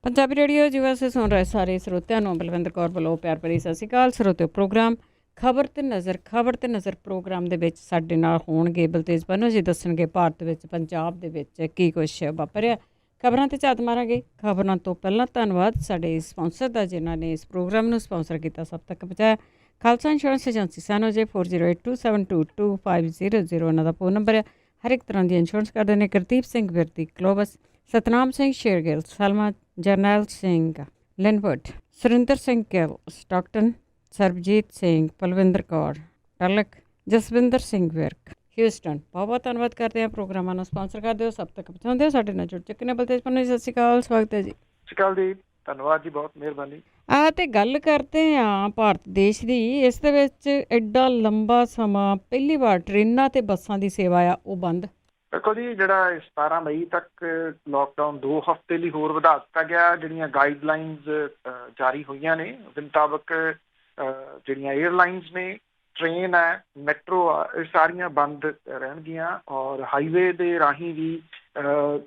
Punjabi radio ਜਿਵੇਂ ਅਸੀਂ ਸੁਣ ਰਹੇ ਸਾਰੇ ਸਰੋਤਿਆਂ ਨੂੰ ਬਲਵਿੰਦਰ ਕੌਰ ਵੱਲੋਂ ਪਿਆਰ ਭਰੀ ਸਤਿ ਸ਼੍ਰੀ ਅਕਾਲ। ਸਰੋਤਿਓ, ਪ੍ਰੋਗਰਾਮ ਖਬਰ ਤੇ ਨਜ਼ਰ ਪ੍ਰੋਗਰਾਮ ਦੇ ਵਿੱਚ ਸਾਡੇ ਨਾਲ ਹੋਣਗੇ ਬਲਤੇਜ ਪੰਨੂ ਜੀ। ਦੱਸਣਗੇ ਭਾਰਤ ਵਿੱਚ ਪੰਜਾਬ ਦੇ ਵਿੱਚ ਕੀ ਕੁਛ ਵਾਪਰਿਆ। ਖਬਰਾਂ ਤੇ ਝਾਤ ਮਾਰਾਂਗੇ। ਖਬਰਾਂ ਤੋਂ ਪਹਿਲਾਂ ਧੰਨਵਾਦ ਸਾਡੇ ਸਪਾਂਸਰ ਦਾ, ਜਿਨ੍ਹਾਂ ਨੇ ਇਸ ਪ੍ਰੋਗਰਾਮ ਨੂੰ ਸਪਾਂਸਰ ਕੀਤਾ, ਸਭ ਤੱਕ ਪਹੁੰਚਾਇਆ। ਖਾਲਸਾ ਇੰਸ਼ੋਰੈਂਸ ਏਜੰਸੀ ਸਾਨੂੰ ਜੇ 4082722500 ਉਹਨਾਂ ਦਾ ਫੋਨ ਨੰਬਰ ਹੈ। ਹਰ ਇੱਕ ਤਰ੍ਹਾਂ ਦੀ ਇੰਸ਼ੋਰੈਂਸ ਕਰਦੇ ਨੇ। Gurdeep Singh Virdi ਕਲੋਬਸ, Satnam Singh Shergill, Salma Jarnail Singh ਲਿਨਵੁੱਡ, Surinder Singh Gill Stockton, Sarabjit Singh, Palwinder Kaur ਟਲਕ, Jaswinder Singh Virk Houston. ਬਹੁਤ ਬਹੁਤ ਧੰਨਵਾਦ ਕਰਦੇ ਹਾਂ। ਪ੍ਰੋਗਰਾਮਾਂ ਨੂੰ ਸਪਾਂਸਰ ਕਰਦੇ ਹੋ, ਸਭ ਤੱਕ ਪਹੁੰਚਾਉਂਦੇ ਹੋ। ਸਾਡੇ ਨਾਲ ਜੁੜ ਚੁੱਕੇ ਨੇ ਬਲਤੇਜ ਪੰਨੂ ਜੀ। ਸਤਿ ਸ਼੍ਰੀ ਅਕਾਲ, ਸਵਾਗਤ ਹੈ ਜੀ। ਸਤਿ ਸ਼੍ਰੀ ਅਕਾਲ ਜੀ, ਧੰਨਵਾਦ ਜੀ, ਬਹੁਤ ਮਿਹਰਬਾਨੀ। ਤੇ ਗੱਲ ਕਰਦੇ ਹਾਂ ਭਾਰਤ ਦੇਸ਼ ਦੀ। ਇਸ ਦੇ ਵਿੱਚ ਐਡਾ ਲੰਬਾ ਸਮਾਂ ਪਹਿਲੀ ਵਾਰ ਟ੍ਰੇਨਾਂ ਤੇ ਬੱਸਾਂ ਦੀ ਸੇਵਾ ਆ ਉਹ ਬੰਦ। ਦੇਖੋ ਜੀ, ਜਿਹੜਾ 17 ਮਈ ਤੱਕ ਲੋਕਡਾਊਨ 2 ਹਫ਼ਤੇ ਲਈ ਹੋਰ ਵਧਾ ਦਿੱਤਾ ਗਿਆ। ਜਿਹੜੀਆਂ ਗਾਈਡਲਾਈਨਸ ਜਾਰੀ ਹੋਈਆਂ ਨੇ ਉਹਦੇ ਮੁਤਾਬਕ ਜਿਹੜੀਆਂ ਏਅਰਲਾਈਨਸ ਨੇ, ਟ੍ਰੇਨ ਹੈ, ਮੈਟਰੋ ਆ, ਇਹ ਸਾਰੀਆਂ ਬੰਦ ਰਹਿਣਗੀਆਂ। ਔਰ ਹਾਈਵੇ ਦੇ ਰਾਹੀਂ ਵੀ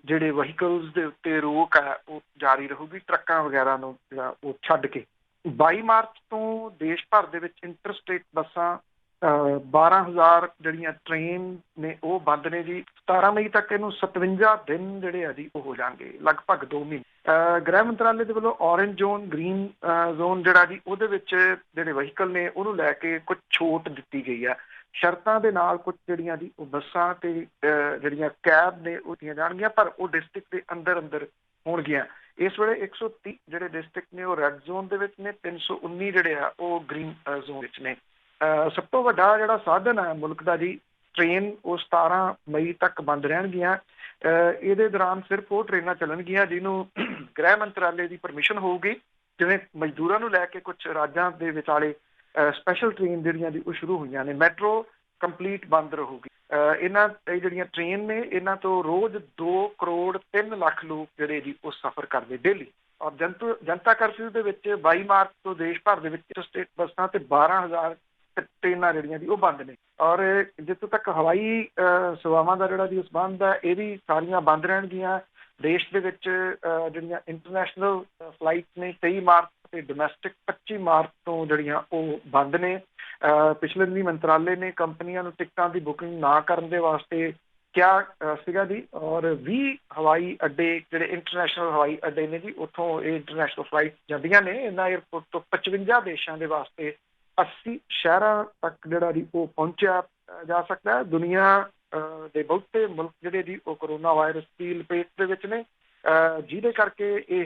ਜਿਹੜੇ ਵਹੀਕਲਸ ਦੇ ਉੱਤੇ ਰੋਕ ਹੈ ਉਹ ਜਾਰੀ ਰਹੂਗੀ, ਟਰੱਕਾਂ ਵਗੈਰਾ ਨੂੰ ਜਿਹੜਾ ਉਹ ਛੱਡ ਕੇ। 22 ਮਾਰਚ ਤੋਂ ਦੇਸ਼ ਭਰ ਦੇ ਵਿੱਚ ਇੰਟਰਸਟੇਟ ਬੱਸਾਂ 12,000 ਜਿਹੜੀਆਂ ਟ੍ਰੇਨ ਨੇ ਉਹ ਬੰਦ ਨੇ ਜੀ। 17 ਮਈ ਤੱਕ ਇਹਨੂੰ 57 ਦਿਨ ਜਿਹੜੇ ਆ ਜੀ ਉਹ ਹੋ ਜਾਣਗੇ, ਲਗਭਗ 2 ਮਹੀਨੇ। ਗ੍ਰਹਿ ਮੰਤਰਾਲੇ ਦੇ ਵੱਲੋਂ ਔਰੇਂਜ ਜ਼ੋਨ, ਗ੍ਰੀਨ ਜ਼ੋਨ ਜਿਹੜਾ ਜੀ, ਉਹਦੇ ਵਿੱਚ ਜਿਹੜੇ ਵਹੀਕਲ ਨੇ ਉਹਨੂੰ ਲੈ ਕੇ ਕੁਝ ਛੋਟ ਦਿੱਤੀ ਗਈ ਹੈ। ਸ਼ਰਤਾਂ ਦੇ ਨਾਲ ਕੁਝ ਜਿਹੜੀਆਂ ਜੀ ਉਹ ਬੱਸਾਂ ਤੇ ਜਿਹੜੀਆਂ ਕੈਬ ਨੇ ਉਹ ਦਿੱਤੀਆਂ ਜਾਣਗੀਆਂ, ਪਰ ਉਹ ਡਿਸਟ੍ਰਿਕਟ ਦੇ ਅੰਦਰ ਅੰਦਰ ਹੋਣਗੀਆਂ। ਇਸ ਵੇਲੇ 130 ਜਿਹੜੇ ਡਿਸਟ੍ਰਿਕਟ ਨੇ ਉਹ ਰੈੱਡ ਜ਼ੋਨ ਦੇ ਵਿੱਚ ਨੇ, 319 ਜਿਹੜੇ ਆ ਉਹ ਗ੍ਰੀਨ ਜ਼ੋਨ ਵਿੱਚ ਨੇ। ਸਭ ਤੋਂ ਵੱਡਾ ਜਿਹੜਾ ਸਾਧਨ ਹੈ ਮੁਲਕ ਦਾ ਜੀ, ਟ੍ਰੇਨ, ਉਹ 17 ਮਈ ਤੱਕ ਬੰਦ ਰਹਿਣਗੀਆਂ। ਇਹਦੇ ਦੌਰਾਨ ਸਿਰਫ ਉਹ ਟ੍ਰੇਨਾਂ ਚੱਲਣਗੀਆਂ ਜਿਹਨੂੰ ਗ੍ਰਹਿ ਮੰਤਰਾਲੇ ਦੀ ਪਰਮਿਸ਼ਨ ਹੋਊਗੀ। ਜਿਵੇਂ ਮਜ਼ਦੂਰਾਂ ਨੂੰ ਲੈ ਕੇ ਕੁਝ ਰਾਜਾਂ ਦੇ ਵਿਚਾਲੇ ਸਪੈਸ਼ਲ ਟ੍ਰੇਨ ਜਿਹੜੀਆਂ ਦੀ ਉਹ ਸ਼ੁਰੂ ਹੋਈਆਂ ਨੇ। ਮੈਟਰੋ ਕੰਪਲੀਟ ਬੰਦ ਰਹੂਗੀ। ਇਹ ਜਿਹੜੀਆਂ ਟ੍ਰੇਨ ਨੇ, ਇਹਨਾਂ ਤੋਂ ਰੋਜ਼ 2 ਕਰੋੜ 3 ਲੱਖ ਲੋਕ ਜਿਹੜੇ ਜੀ ਉਹ ਸਫ਼ਰ ਕਰਦੇ ਡੇਲੀ। ਔਰ ਜਨਤਾ ਕਰਫਿਊ ਦੇ ਵਿੱਚ 22 ਮਾਰਚ ਤੋਂ ਦੇਸ਼ ਭਰ ਦੇ ਵਿੱਚ ਸਟੇਟ ਬੱਸਾਂ ਤੇ 12,000 ਟ੍ਰੇਨਾਂ ਜਿਹੜੀਆਂ ਦੀ ਉਹ ਬੰਦ ਨੇ। ਔਰ ਜਿੱਥੋਂ ਤੱਕ ਹਵਾਈ ਸੇਵਾਵਾਂ ਦਾ ਜਿਹੜਾ ਜੀ ਸੰਬੰਧ ਹੈ, ਇਹ ਵੀ ਸਾਰੀਆਂ ਬੰਦ ਰਹਿਣਗੀਆਂ। ਦੇਸ਼ ਦੇ ਵਿੱਚ ਜਿਹੜੀਆਂ ਇੰਟਰਨੈਸ਼ਨਲ ਫਲਾਈਟ ਨੇ 23 ਮਾਰਚ ਤੇ ਡੋਮੈਸਟਿਕ 25 ਮਾਰਚ ਤੋਂ ਜਿਹੜੀਆਂ ਉਹ ਬੰਦ ਨੇ। ਪਿਛਲੇ ਦਿਨੀ ਮੰਤਰਾਲੇ ਨੇ ਕੰਪਨੀਆਂ ਨੂੰ ਟਿਕਟਾਂ ਦੀ ਬੁਕਿੰਗ ਨਾ ਕਰਨ ਦੇ ਵਾਸਤੇ ਕਿਹਾ ਸੀਗਾ ਜੀ। ਔਰ 20 ਹਵਾਈ ਅੱਡੇ ਜਿਹੜੇ ਇੰਟਰਨੈਸ਼ਨਲ ਹਵਾਈ ਅੱਡੇ ਨੇ ਜੀ, ਉੱਥੋਂ ਇਹ ਇੰਟਰਨੈਸ਼ਨਲ ਫਲਾਈਟ ਜਾਂਦੀਆਂ ਨੇ। ਇਹਨਾਂ ਏਅਰਪੋਰਟ ਤੋਂ 55 ਦੇਸ਼ਾਂ ਦੇ ਵਾਸਤੇ 80 ਸ਼ਹਿਰਾਂ ਤੱਕ ਜਿਹੜਾ ਜੀ ਉਹ ਪਹੁੰਚਿਆ ਜਾ ਸਕਦਾ ਹੈ। ਦੁਨੀਆ ਦੇ ਬਹੁਤੇ ਮੁਲਕ ਜਿਹੜੇ ਜੀ ਉਹ ਕੋਰੋਨਾ ਵਾਇਰਸ ਦੀ ਲਪੇਟ ਦੇ ਵਿੱਚ ਨੇ, ਜਿਹਦੇ ਕਰਕੇ ਇਹ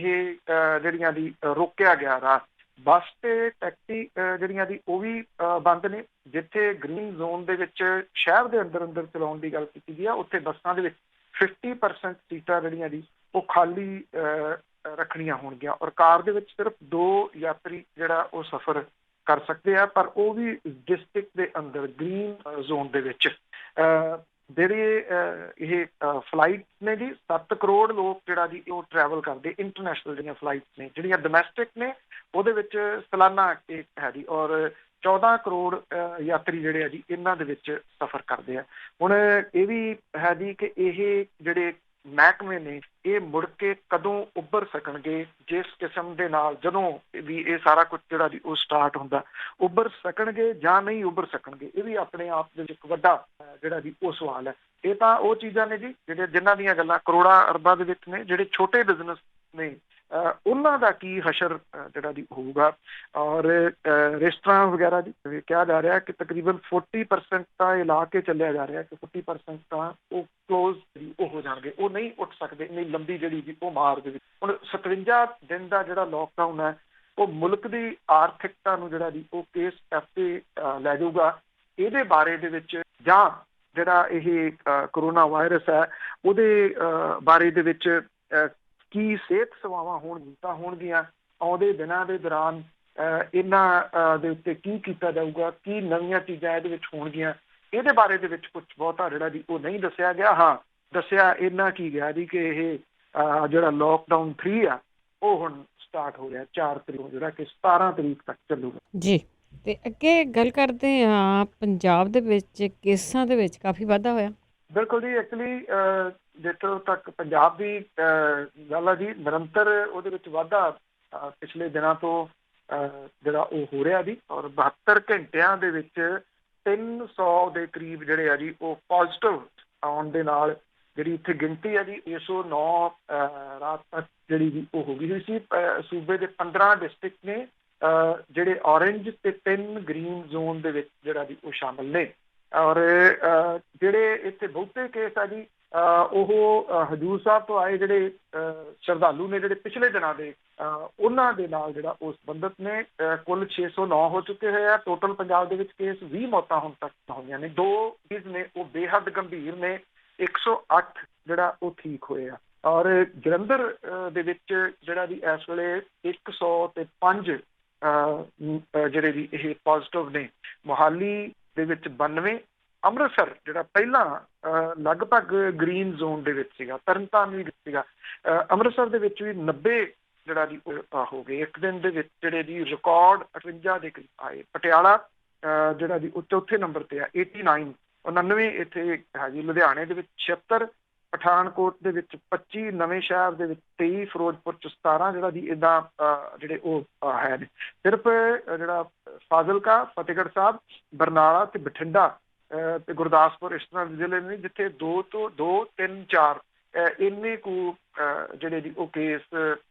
ਜਿਹੜੀਆਂ ਦੀ ਰੋਕਿਆ ਗਿਆ ਰਾਹ। ਬੱਸ ਤੇ ਟੈਕਸੀ ਜਿਹੜੀਆਂ ਦੀ ਉਹ ਵੀ ਬੰਦ ਨੇ। ਜਿੱਥੇ ਗ੍ਰੀਨ ਜ਼ੋਨ ਦੇ ਵਿੱਚ ਸ਼ਹਿਰ ਦੇ ਅੰਦਰ ਅੰਦਰ ਚਲਾਉਣ ਦੀ ਗੱਲ ਕੀਤੀ ਗਈ ਆ, ਉੱਥੇ ਬੱਸਾਂ ਦੇ ਵਿੱਚ 50% ਸੀਟਾਂ ਜਿਹੜੀਆਂ ਦੀ ਉਹ ਖਾਲੀ ਰੱਖਣੀਆਂ ਹੋਣਗੀਆਂ। ਔਰ ਕਾਰ ਦੇ ਵਿੱਚ ਸਿਰਫ 2 ਯਾਤਰੀ ਜਿਹੜਾ ਉਹ ਸਫ਼ਰ ਕਰ ਸਕਦੇ ਆ, ਪਰ ਉਹ ਵੀ ਡਿਸਟ੍ਰਿਕਟ ਦੇ ਅੰਦਰ ਗ੍ਰੀਨ ਜ਼ੋਨ ਦੇ ਵਿੱਚ। ਜਿਹੜੇ ਇਹ ਫਲਾਈਟ ਨੇ ਜੀ, 7 ਕਰੋੜ ਲੋਕ ਜਿਹੜਾ ਜੀ ਉਹ ਟਰੈਵਲ ਕਰਦੇ। ਇੰਟਰਨੈਸ਼ਨਲ ਜਿਹੜੀਆਂ ਫਲਾਈਟਸ ਨੇ, ਜਿਹੜੀਆਂ ਡੋਮੈਸਟਿਕ ਨੇ ਉਹਦੇ ਵਿੱਚ ਸਾਲਾਨਾ ਇੱਕ ਹੈ ਜੀ। ਔਰ 14 ਕਰੋੜ ਯਾਤਰੀ ਜਿਹੜੇ ਆ ਜੀ ਇਹਨਾਂ ਦੇ ਵਿੱਚ ਸਫ਼ਰ ਕਰਦੇ ਆ। ਹੁਣ ਇਹ ਵੀ ਹੈ ਜੀ ਕਿ ਇਹ ਜਿਹੜੇ ਮਹਿਕਮੇ ਨੇ ਇਹ ਮੁੜ ਕੇ ਕਦੋਂ ਉੱਭਰ ਸਕਣਗੇ, ਜਿਸ ਕਿਸਮ ਦੇ ਨਾਲ ਜਦੋਂ ਵੀ ਇਹ ਸਾਰਾ ਕੁਝ ਜਿਹੜਾ ਜੀ ਉਹ ਸਟਾਰਟ ਹੁੰਦਾ, ਉੱਭਰ ਸਕਣਗੇ ਜਾਂ ਨਹੀਂ ਉੱਭਰ ਸਕਣਗੇ, ਇਹ ਵੀ ਆਪਣੇ ਆਪ ਦੇ ਵਿੱਚ ਇੱਕ ਵੱਡਾ ਜਿਹੜਾ ਜੀ ਉਹ ਸਵਾਲ ਹੈ। ਇਹ ਤਾਂ ਉਹ ਚੀਜ਼ਾਂ ਨੇ ਜੀ ਜਿਨ੍ਹਾਂ ਦੀਆਂ ਗੱਲਾਂ ਕਰੋੜਾਂ ਅਰਬਾਂ ਦੇ ਵਿੱਚ ਨੇ। ਜਿਹੜੇ ਛੋਟੇ ਬਿਜ਼ਨਸ ਨੇ ਉਹਨਾਂ ਦਾ ਕੀ ਹਸ਼ਰ ਜਿਹੜਾ ਜੀ ਹੋਊਗਾ। ਔਰ ਰੈਸਟੋਰਾਂ ਵਗੈਰਾ ਜੀ ਕਿਹਾ ਜਾ ਰਿਹਾ ਕਿ ਤਕਰੀਬਨ 40% ਤਾਂ ਇਹ ਲਾ ਕੇ ਚੱਲਿਆ ਜਾ ਰਿਹਾ ਕਿ 40% ਤਾਂ ਉਹ ਕਲੋਜ਼ ਉਹ ਹੋ ਜਾਣਗੇ, ਉਹ ਨਹੀਂ ਉੱਠ ਸਕਦੇ ਇੰਨੀ ਲੰਬੀ ਜਿਹੜੀ ਜੀ ਉਹ ਮਾਰ ਦੇ ਵਿੱਚ। ਹੁਣ 57 ਦਿਨ ਦਾ ਜਿਹੜਾ ਲੋਕਡਾਊਨ ਹੈ ਉਹ ਮੁਲਕ ਦੀ ਆਰਥਿਕਤਾ ਨੂੰ ਜਿਹੜਾ ਜੀ ਉਹ ਕਿਸ ਪਾਸੇ ਲੈ ਜਾਊਗਾ, ਇਹਦੇ ਬਾਰੇ ਦੇ ਵਿੱਚ, ਜਾਂ ਜਿਹੜਾ ਇਹ ਕਰੋਨਾ ਵਾਇਰਸ ਹੈ ਉਹਦੇ ਬਾਰੇ ਦੇ ਵਿੱਚ ਕੀ ਸਿਹਤ ਸੇਵਾਵਾਂ ਹੋਣਗੀਆਂ ਆਉਂਦੇ ਦਿਨਾਂ ਦੇ ਦੌਰਾਨ, ਇਹਨਾਂ ਦੇ ਉੱਤੇ ਕੀ ਕੀਤਾ ਜਾਊਗਾ, ਕੀ ਨਵੀਆਂ ਚੀਜ਼ਾਂ ਇਹਦੇ ਵਿੱਚ ਹੋਣਗੀਆਂ, ਇਹਦੇ ਬਾਰੇ ਦੇ ਵਿੱਚ ਕੁਝ ਬਹੁਤਾ ਜਿਹੜਾ ਜੀ ਉਹ ਨਹੀਂ ਦੱਸਿਆ ਗਿਆ। ਹਾਂ, ਦੱਸਿਆ ਇੰਨਾ ਕੀ ਗਿਆ ਜੀ ਕਿ ਇਹ ਜਿਹੜਾ ਲੋਕਡਾਊਨ 3 ਆ ਉਹ ਹੁਣ ਸਟਾਰਟ ਹੋ ਰਿਹਾ 4 ਤਰੀਕ ਨੂੰ, ਜਿਹੜਾ ਕਿ 17 ਤਰੀਕ ਤੱਕ ਚੱਲੂਗਾ ਜੀ। ਤੇ ਅੱਗੇ ਗੱਲ ਕਰਦੇ ਹਾਂ, ਪੰਜਾਬ ਦੇ ਵਿੱਚ ਕੇਸਾਂ ਦੇ ਵਿੱਚ ਕਾਫੀ ਵਾਧਾ ਹੋਇਆ। ਬਿਲਕੁਲ ਜੀ। ਐਕਚੁਅਲੀ ਜਿੱਥੋਂ ਤੱਕ ਪੰਜਾਬ ਦੀ ਗੱਲ ਆ ਜੀ, ਨਿਰੰਤਰ ਉਹਦੇ ਵਿੱਚ ਵਾਧਾ ਪਿਛਲੇ ਦਿਨਾਂ ਤੋਂ ਜਿਹੜਾ ਉਹ ਹੋ ਰਿਹਾ ਜੀ, ਔਰ 72 ਘੰਟਿਆਂ ਦੇ ਵਿੱਚ 300 ਦੇ ਕਰੀਬ ਜਿਹੜੇ ਆ ਜੀ ਉਹ ਪੋਜ਼ਿਟਿਵ ਆਉਣ ਦੇ ਨਾਲ ਜਿਹੜੀ ਇੱਥੇ ਗਿਣਤੀ ਹੈ ਜੀ 109 ਰਾਤ ਤੱਕ ਜਿਹੜੀ ਜੀ ਉਹ ਹੋ ਗਈ ਹੋਈ ਸੀ। ਸੂਬੇ ਦੇ 15 ਡਿਸਟ੍ਰਿਕਟ ਨੇ ਜਿਹੜੇ ਔਰੇਂਜ ਤੇ 3 ਗ੍ਰੀਨ ਜ਼ੋਨ ਦੇ ਵਿੱਚ ਜਿਹੜਾ ਜੀ ਉਹ ਸ਼ਾਮਲ ਨੇ। ਔਰ ਜਿਹੜੇ ਇੱਥੇ ਬਹੁਤੇ ਕੇਸ ਆ ਜੀ ਉਹ ਹਜ਼ੂਰ ਸਾਹਿਬ ਤੋਂ ਆਏ ਜਿਹੜੇ ਸ਼ਰਧਾਲੂ ਨੇ, ਜਿਹੜੇ ਪਿਛਲੇ ਦਿਨਾਂ ਦੇ ਉਹਨਾਂ ਦੇ ਨਾਲ ਜਿਹੜਾ ਉਹ ਸੰਬੰਧਿਤ ਨੇ। ਕੁੱਲ 609 ਹੋ ਚੁੱਕੇ ਹੋਏ ਆ। ਟੋਟਲ ਪੰਜਾਬ ਦੇ ਵਿੱਚ ਕੇਸ 20 ਮੌਤਾਂ ਹੁਣ ਤੱਕ ਹੋਈਆਂ ਨੇ। 2 ਕੇਸ ਨੇ ਉਹ ਬੇਹੱਦ ਗੰਭੀਰ ਨੇ, 108 ਜਿਹੜਾ ਉਹ ਠੀਕ ਹੋਏ ਆ। ਔਰ ਜਲੰਧਰ ਦੇ ਵਿੱਚ ਜਿਹੜਾ ਜੀ ਇਸ ਵੇਲੇ 105 ਜਿਹੜੇ ਜੀ ਇਹ ਪੋਜ਼ਿਟਿਵ ਨੇ। ਮੋਹਾਲੀ ਦੇ ਵਿੱਚ 92। ਅੰਮ੍ਰਿਤਸਰ ਜਿਹੜਾ ਪਹਿਲਾਂ ਲਗਭਗ ਗ੍ਰੀਨ ਜ਼ੋਨ ਦੇ ਵਿੱਚ ਸੀਗਾ, ਤਰਨਤਾਰਨ ਵੀ ਸੀਗਾ, ਅੰਮ੍ਰਿਤਸਰ ਦੇ ਵਿੱਚ ਵੀ 90 ਜਿਹੜਾ ਜੀ ਹੋ ਗਏ ਇੱਕ ਦਿਨ ਦੇ ਵਿੱਚ। ਜਿਹੜੇ ਜੀ ਰਿਕਾਰਡ 58 ਦੇ ਕਰੀਬ ਆਏ। ਪਟਿਆਲਾ ਜਿਹੜਾ ਜੀ ਉਹ ਚੌਥੇ ਨੰਬਰ ਤੇ ਆ, 89। 99 ਇੱਥੇ ਹੈ ਜੀ। ਲੁਧਿਆਣੇ ਦੇ ਵਿੱਚ 76, ਪਠਾਨਕੋਟ ਦੇ ਵਿੱਚ 25, ਨਵੇਂ ਸ਼ਹਿਰ ਦੇ ਵਿੱਚ 23, ਫਿਰੋਜ਼ਪੁਰ 'ਚ 17 ਜਿਹੜਾ ਜੀ ਇੱਦਾਂ ਜਿਹੜੇ ਉਹ ਹੈ ਨੇ। ਸਿਰਫ ਜਿਹੜਾ ਫਾਜ਼ਿਲਕਾ, ਫਤਿਹਗੜ੍ਹ ਸਾਹਿਬ, ਬਰਨਾਲਾ ਤੇ ਬਠਿੰਡਾ ਤੇ ਗੁਰਦਾਸਪੁਰ ਇਸ ਤਰ੍ਹਾਂ ਦੇ ਜ਼ਿਲ੍ਹੇ ਨੇ ਜਿੱਥੇ 2 ਤੋਂ 2, 3, 4 ਇੰਨੇ ਕੁ ਜਿਹੜੇ ਜੀ ਉਹ ਕੇਸ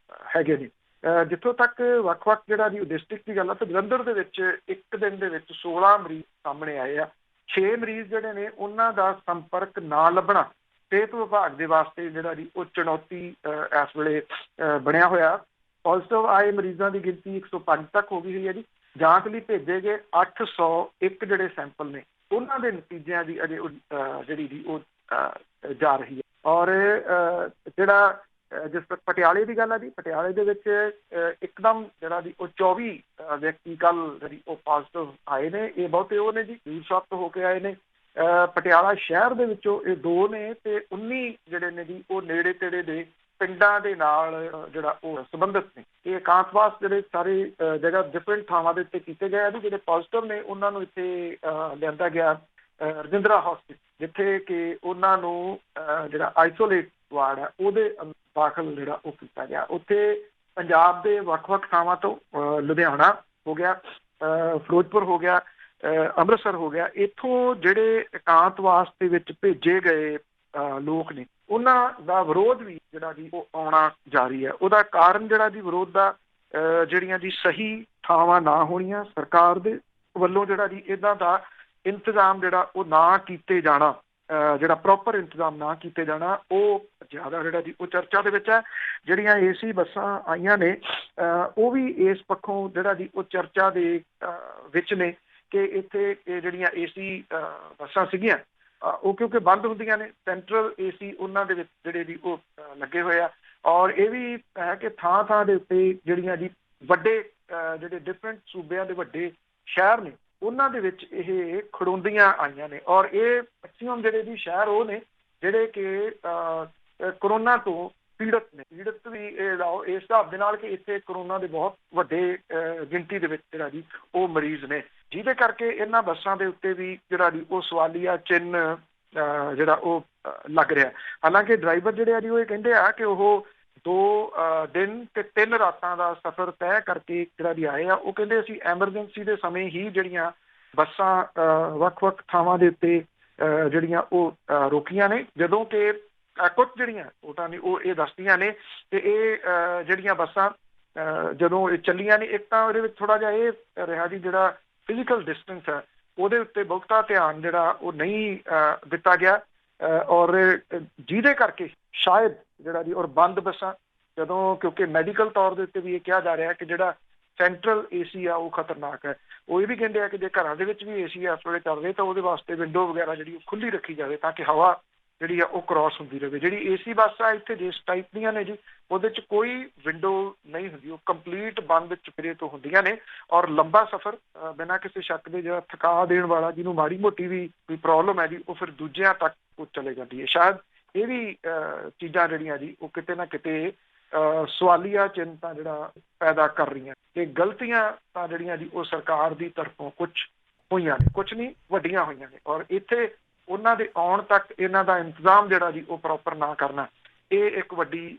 ਹੈਗੇ ਨੇ। ਜਿੱਥੋਂ ਤੱਕ ਵੱਖ-ਵੱਖ ਜਿਹੜਾ ਜੀ ਡਿਸਟ੍ਰਿਕਟ ਦੀ ਗੱਲ ਆ, ਤਾਂ ਜਲੰਧਰ ਦੇ ਵਿੱਚ ਇੱਕ ਦਿਨ ਦੇ ਵਿੱਚ 16 ਮਰੀਜ਼ ਸਾਹਮਣੇ ਆਏ ਆ। 6 ਮਰੀਜ਼ ਜਿਹੜੇ ਨੇ ਉਹਨਾਂ ਦਾ ਸੰਪਰਕ ਨਾ ਲੱਭਣਾ ਸਿਹਤ ਵਿਭਾਗ ਦੇ ਵਾਸਤੇ ਜਿਹੜਾ ਜੀ ਉਹ ਚੁਣੌਤੀ ਇਸ ਵੇਲੇ ਬਣਿਆ ਹੋਇਆ। ਪੋਜ਼ਿਟਿਵ ਆਏ ਮਰੀਜ਼ਾਂ ਦੀ ਗਿਣਤੀ 105 ਤੱਕ ਹੋ ਗਈ ਹੋਈ ਹੈ ਜੀ। ਜਾਂਚ ਲਈ ਭੇਜੇ ਗਏ 801 ਜਿਹੜੇ ਸੈਂਪਲ ਨੇ ਉਹਨਾਂ ਦੇ ਨਤੀਜਿਆਂ ਦੀ ਅਜੇ ਜਿਹੜੀ ਜੀ ਉਹ ਜਾ ਰਹੀ ਹੈ। ਔਰ ਜਿਹੜਾ ਜਿਸ ਤੱਕ ਪਟਿਆਲੇ ਦੀ ਗੱਲ ਹੈ ਜੀ, ਪਟਿਆਲੇ ਦੇ ਵਿੱਚ ਇੱਕਦਮ ਜਿਹੜਾ ਜੀ ਉਹ 24 ਵਿਅਕਤੀ ਕੱਲ੍ਹ ਜਿਹੜੀ ਉਹ ਪੋਜ਼ਿਟਿਵ ਆਏ ਨੇ। ਇਹ ਬਹੁਤੇ ਉਹ ਨੇ ਜੀ ਹਜ਼ੂਰ ਸਾਹਿਬ ਤੋਂ ਹੋ ਕੇ ਆਏ ਨੇ। ਪਟਿਆਲਾ ਸ਼ਹਿਰ ਦੇ ਵਿੱਚੋਂ ਇਹ 2 ਨੇ ਤੇ 19 ਜਿਹੜੇ ਨੇ ਜੀ ਉਹ ਨੇੜੇ ਤੇੜੇ ਦੇ ਪਿੰਡਾਂ ਦੇ ਨਾਲ ਜਿਹੜਾ ਉਹ ਸੰਬੰਧਿਤ ਨੇ। ਇਹ ਇਕਾਂਤਵਾਸ ਜਿਹੜੇ ਸਾਰੇ ਜਗ੍ਹਾ ਡਿਫਰੈਂਟ ਥਾਵਾਂ ਦੇ ਉੱਤੇ ਕੀਤੇ ਗਏ ਆ ਜੀ। ਜਿਹੜੇ ਪੋਜ਼ਿਟਿਵ ਨੇ ਉਹਨਾਂ ਨੂੰ ਇੱਥੇ ਲਿਆਂਦਾ ਗਿਆ ਰਜਿੰਦਰਾ ਹੌਸਪੀਟਲ, ਜਿੱਥੇ ਕਿ ਉਹਨਾਂ ਨੂੰ ਜਿਹੜਾ ਆਈਸੋਲੇਟ ਵਾਰਡ ਹੈ ਉਹਦੇ ਦਾਖਲ ਜਿਹੜਾ ਉਹ ਕੀਤਾ ਗਿਆ। ਉੱਥੇ ਪੰਜਾਬ ਦੇ ਵੱਖ-ਵੱਖ ਥਾਵਾਂ ਤੋਂ ਲੁਧਿਆਣਾ ਹੋ ਗਿਆ, ਫਿਰੋਜ਼ਪੁਰ ਹੋ ਗਿਆ, ਅੰਮ੍ਰਿਤਸਰ ਹੋ ਗਿਆ, ਇੱਥੋਂ ਜਿਹੜੇ ਇਕਾਂਤਵਾਸ ਦੇ ਵਿੱਚ ਭੇਜੇ ਗਏ ਲੋਕ ਨੇ ਉਹਨਾਂ ਦਾ ਵਿਰੋਧ ਵੀ ਜਿਹੜਾ ਜੀ ਉਹ ਆਉਣਾ ਜਾਰੀ ਹੈ। ਉਹਦਾ ਕਾਰਨ ਜਿਹੜਾ ਜੀ ਵਿਰੋਧ ਦਾ ਜਿਹੜੀਆਂ ਜੀ ਸਹੀ ਥਾਵਾਂ ਨਾ ਹੋਣੀਆਂ, ਸਰਕਾਰ ਦੇ ਵੱਲੋਂ ਜਿਹੜਾ ਜੀ ਇੱਦਾਂ ਦਾ ਇੰਤਜ਼ਾਮ ਜਿਹੜਾ ਉਹ ਨਾ ਕੀਤੇ ਜਾਣਾ, ਜਿਹੜਾ ਪ੍ਰੋਪਰ ਇੰਤਜ਼ਾਮ ਨਾ ਕੀਤੇ ਜਾਣਾ, ਉਹ ਜ਼ਿਆਦਾ ਜਿਹੜਾ ਜੀ ਉਹ ਚਰਚਾ ਦੇ ਵਿੱਚ ਹੈ। ਜਿਹੜੀਆਂ AC ਬੱਸਾਂ ਆਈਆਂ ਨੇ ਉਹ ਵੀ ਇਸ ਪੱਖੋਂ ਜਿਹੜਾ ਜੀ ਉਹ ਚਰਚਾ ਦੇ ਵਿੱਚ ਨੇ ਕਿ ਇੱਥੇ ਇਹ ਜਿਹੜੀਆਂ AC ਬੱਸਾਂ ਸੀਗੀਆਂ ਉਹ ਕਿਉਂਕਿ ਬੰਦ ਹੁੰਦੀਆਂ ਨੇ, ਸੈਂਟਰਲ AC ਉਹਨਾਂ ਦੇ ਵਿੱਚ ਜਿਹੜੇ ਜੀ ਉਹ ਲੱਗੇ ਹੋਏ ਆ। ਔਰ ਇਹ ਵੀ ਹੈ ਕਿ ਥਾਂ ਥਾਂ ਦੇ ਉੱਤੇ ਜਿਹੜੀਆਂ ਜੀ ਵੱਡੇ ਜਿਹੜੇ ਡਿਫਰੈਂਟ ਸੂਬਿਆਂ ਦੇ ਵੱਡੇ ਸ਼ਹਿਰ ਨੇ ਉਹਨਾਂ ਦੇ ਵਿੱਚ ਇਹ ਖੜੋਂਦੀਆਂ ਆਈਆਂ ਨੇ। ਔਰ ਇਹ ਮੈਕਸੀਮਮ ਜਿਹੜੇ ਜੀ ਸ਼ਹਿਰ ਉਹ ਨੇ ਜਿਹੜੇ ਕਿ ਕਰੋਨਾ ਤੋਂ ਪੀੜਤ ਨੇ। ਪੀੜਤ ਵੀ ਇਹ ਲਾਓ ਇਸ ਹਿਸਾਬ ਦੇ ਨਾਲ ਕਿ ਇੱਥੇ ਕਰੋਨਾ ਦੇ ਬਹੁਤ ਵੱਡੇ ਗਿਣਤੀ ਦੇ ਵਿੱਚ ਜਿਹੜਾ ਜੀ ਉਹ ਮਰੀਜ਼ ਨੇ, ਜਿਹਦੇ ਕਰਕੇ ਇਹਨਾਂ ਬੱਸਾਂ ਦੇ ਉੱਤੇ ਵੀ ਜਿਹੜਾ ਜੀ ਉਹ ਸਵਾਲੀਆ ਚਿੰਨ੍ਹ ਜਿਹੜਾ ਉਹ ਲੱਗ ਰਿਹਾ। ਹਾਲਾਂਕਿ ਡਰਾਈਵਰ ਜਿਹੜੇ ਆ ਜੀ ਉਹ ਇਹ ਕਹਿੰਦੇ ਆ ਕਿ ਉਹ 2 ਦਿਨ ਤੇ 3 ਰਾਤਾਂ ਦਾ ਸਫ਼ਰ ਤੈਅ ਕਰਕੇ ਜਿਹੜਾ ਜੀ ਆਏ ਆ। ਉਹ ਕਹਿੰਦੇ ਅਸੀਂ ਐਮਰਜੈਂਸੀ ਦੇ ਸਮੇਂ ਹੀ ਜਿਹੜੀਆਂ ਬੱਸਾਂ ਵੱਖ-ਵੱਖ ਥਾਵਾਂ ਦੇ ਉੱਤੇ ਜਿਹੜੀਆਂ ਉਹ ਰੋਕੀਆਂ ਨੇ, ਜਦੋਂ ਕਿ ਕੁਝ ਜਿਹੜੀਆਂ ਵੋਟਾਂ ਨੇ ਉਹ ਇਹ ਦੱਸਦੀਆਂ ਨੇ ਕਿ ਇਹ ਜਿਹੜੀਆਂ ਬੱਸਾਂ ਜਦੋਂ ਇਹ ਚੱਲੀਆਂ ਨੇ, ਇੱਕ ਤਾਂ ਉਹਦੇ ਵਿੱਚ ਥੋੜ੍ਹਾ ਜਿਹਾ ਇਹ ਰਿਹਾ ਜੀ ਜਿਹੜਾ ਫਿਜ਼ੀਕਲ ਡਿਸਟੈਂਸ ਹੈ ਉਹਦੇ ਉੱਤੇ ਬਹੁਤਾ ਧਿਆਨ ਜਿਹੜਾ ਉਹ ਨਹੀਂ ਦਿੱਤਾ ਗਿਆ। ਔਰ ਜਿਹਦੇ ਕਰਕੇ ਸ਼ਾਇਦ ਜਿਹੜਾ ਜੀ ਔਰ ਬੰਦ ਬੱਸਾਂ ਜਦੋਂ, ਕਿਉਂਕਿ ਮੈਡੀਕਲ ਤੌਰ ਦੇ ਉੱਤੇ ਵੀ ਇਹ ਕਿਹਾ ਜਾ ਰਿਹਾ ਕਿ ਜਿਹੜਾ ਸੈਂਟਰਲ AC ਆ ਉਹ ਖਤਰਨਾਕ ਹੈ। ਉਹ ਇਹ ਵੀ ਕਹਿੰਦੇ ਆ ਕਿ ਜੇ ਘਰਾਂ ਦੇ ਵਿੱਚ ਵੀ AC ਇਸ ਵੇਲੇ ਚੱਲ ਰਹੇ ਤਾਂ ਉਹਦੇ ਵਾਸਤੇ ਵਿੰਡੋ ਵਗੈਰਾ ਜਿਹੜੀ ਉਹ ਖੁੱਲ੍ਹੀ ਰੱਖੀ ਜਾਵੇ ਤਾਂ ਕਿ ਹਵਾ ਜਿਹੜੀ ਆ ਉਹ ਕ੍ਰਾਸ ਹੁੰਦੀ ਰਹੇ। ਜਿਹੜੀ AC ਬੱਸ ਆ ਇੱਥੇ ਜਿਸ ਟਾਈਪ ਦੀਆਂ ਨੇ ਜੀ ਉਹਦੇ 'ਚ ਕੋਈ ਵਿੰਡੋ ਨਹੀਂ ਹੁੰਦੀ, ਉਹ ਕੰਪਲੀਟ ਬੰਦ ਚੁਪਰੇ ਤੋਂ ਹੁੰਦੀਆਂ ਨੇ। ਔਰ ਲੰਬਾ ਸਫ਼ਰ ਬਿਨਾਂ ਕਿਸੇ ਸ਼ੱਕ ਦੇ ਜਿਹੜਾ ਥਕਾ ਦੇਣ ਵਾਲਾ, ਜਿਹਨੂੰ ਮਾੜੀ ਮੋਟੀ ਵੀ ਕੋਈ ਪ੍ਰੋਬਲਮ ਹੈ ਜੀ, ਉਹ ਫਿਰ ਦੂਜਿਆਂ ਤੱਕ ਉਹ ਚਲੇ ਜਾਂਦੀ ਹੈ। ਸ਼ਾਇਦ ਇਹ ਵੀ ਚੀਜ਼ਾਂ ਜਿਹੜੀਆਂ ਜੀ ਉਹ ਕਿਤੇ ਨਾ ਕਿਤੇ ਸਵਾਲੀਆ ਚਿੰਨ੍ਹ ਤਾਂ ਜਿਹੜਾ ਪੈਦਾ ਕਰ ਰਹੀਆਂ। ਤੇ ਗਲਤੀਆਂ ਤਾਂ ਜਿਹੜੀਆਂ ਜੀ ਉਹ ਸਰਕਾਰ ਦੀ ਤਰਫੋਂ ਕੁਝ ਹੋਈਆਂ ਨੇ, ਕੁਝ ਨਹੀਂ ਵੱਡੀਆਂ ਹੋਈਆਂ ਨੇ। ਔਰ ਇੱਥੇ ਉਹਨਾਂ ਦੇ ਆਉਣ ਤੱਕ ਇਹਨਾਂ ਦਾ ਇੰਤਜ਼ਾਮ ਜਿਹੜਾ ਜੀ ਉਹ ਪ੍ਰੋਪਰ ਨਾ ਕਰਨਾ, ਇਹ ਇੱਕ ਵੱਡੀ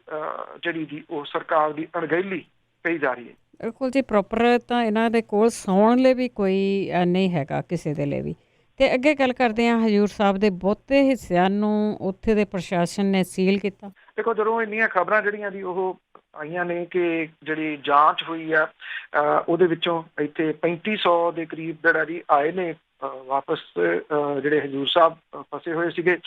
ਜਿਹੜੀ ਜੀ ਉਹ ਸਰਕਾਰ ਦੀ ਅਣਗਹਿਲੀ ਕਹੀ ਜਾ ਰਹੀ ਹੈ। ਬਿਲਕੁਲ ਜੀ, ਪ੍ਰੋਪਰ ਤਾਂ ਇਹਨਾਂ ਦੇ ਕੋਲ ਸੌਣ ਲਈ ਵੀ ਕੋਈ ਨਹੀਂ ਹੈਗਾ ਕਿਸੇ ਦੇ ਲਈ ਵੀ। ਅਤੇ ਅੱਗੇ ਗੱਲ ਕਰਦੇ ਹਾਂ, ਹਜ਼ੂਰ ਸਾਹਿਬ ਦੇ ਬਹੁਤੇ ਹਿੱਸਿਆਂ ਨੂੰ ਉੱਥੇ ਦੇ ਪ੍ਰਸ਼ਾਸਨ ਨੇ ਸੀਲ ਕੀਤਾ। ਦੇਖੋ, ਜਦੋਂ ਇੰਨੀਆਂ ਖਬਰਾਂ ਜਿਹੜੀਆਂ ਜੀ ਉਹ ਆਈਆਂ ਨੇ ਕਿ ਜਿਹੜੀ ਜਾਂਚ ਹੋਈ ਆ ਉਹਦੇ ਵਿੱਚੋਂ ਇੱਥੇ 3500 ਦੇ ਕਰੀਬ ਜਿਹੜਾ ਜੀ ਆਏ ਨੇ ਵਾਪਸ, ਜਿਹੜੇ ਹਜ਼ੂਰ ਸਾਹਿਬ ਫਸੇ ਹੋਏ ਸੀਗੇ।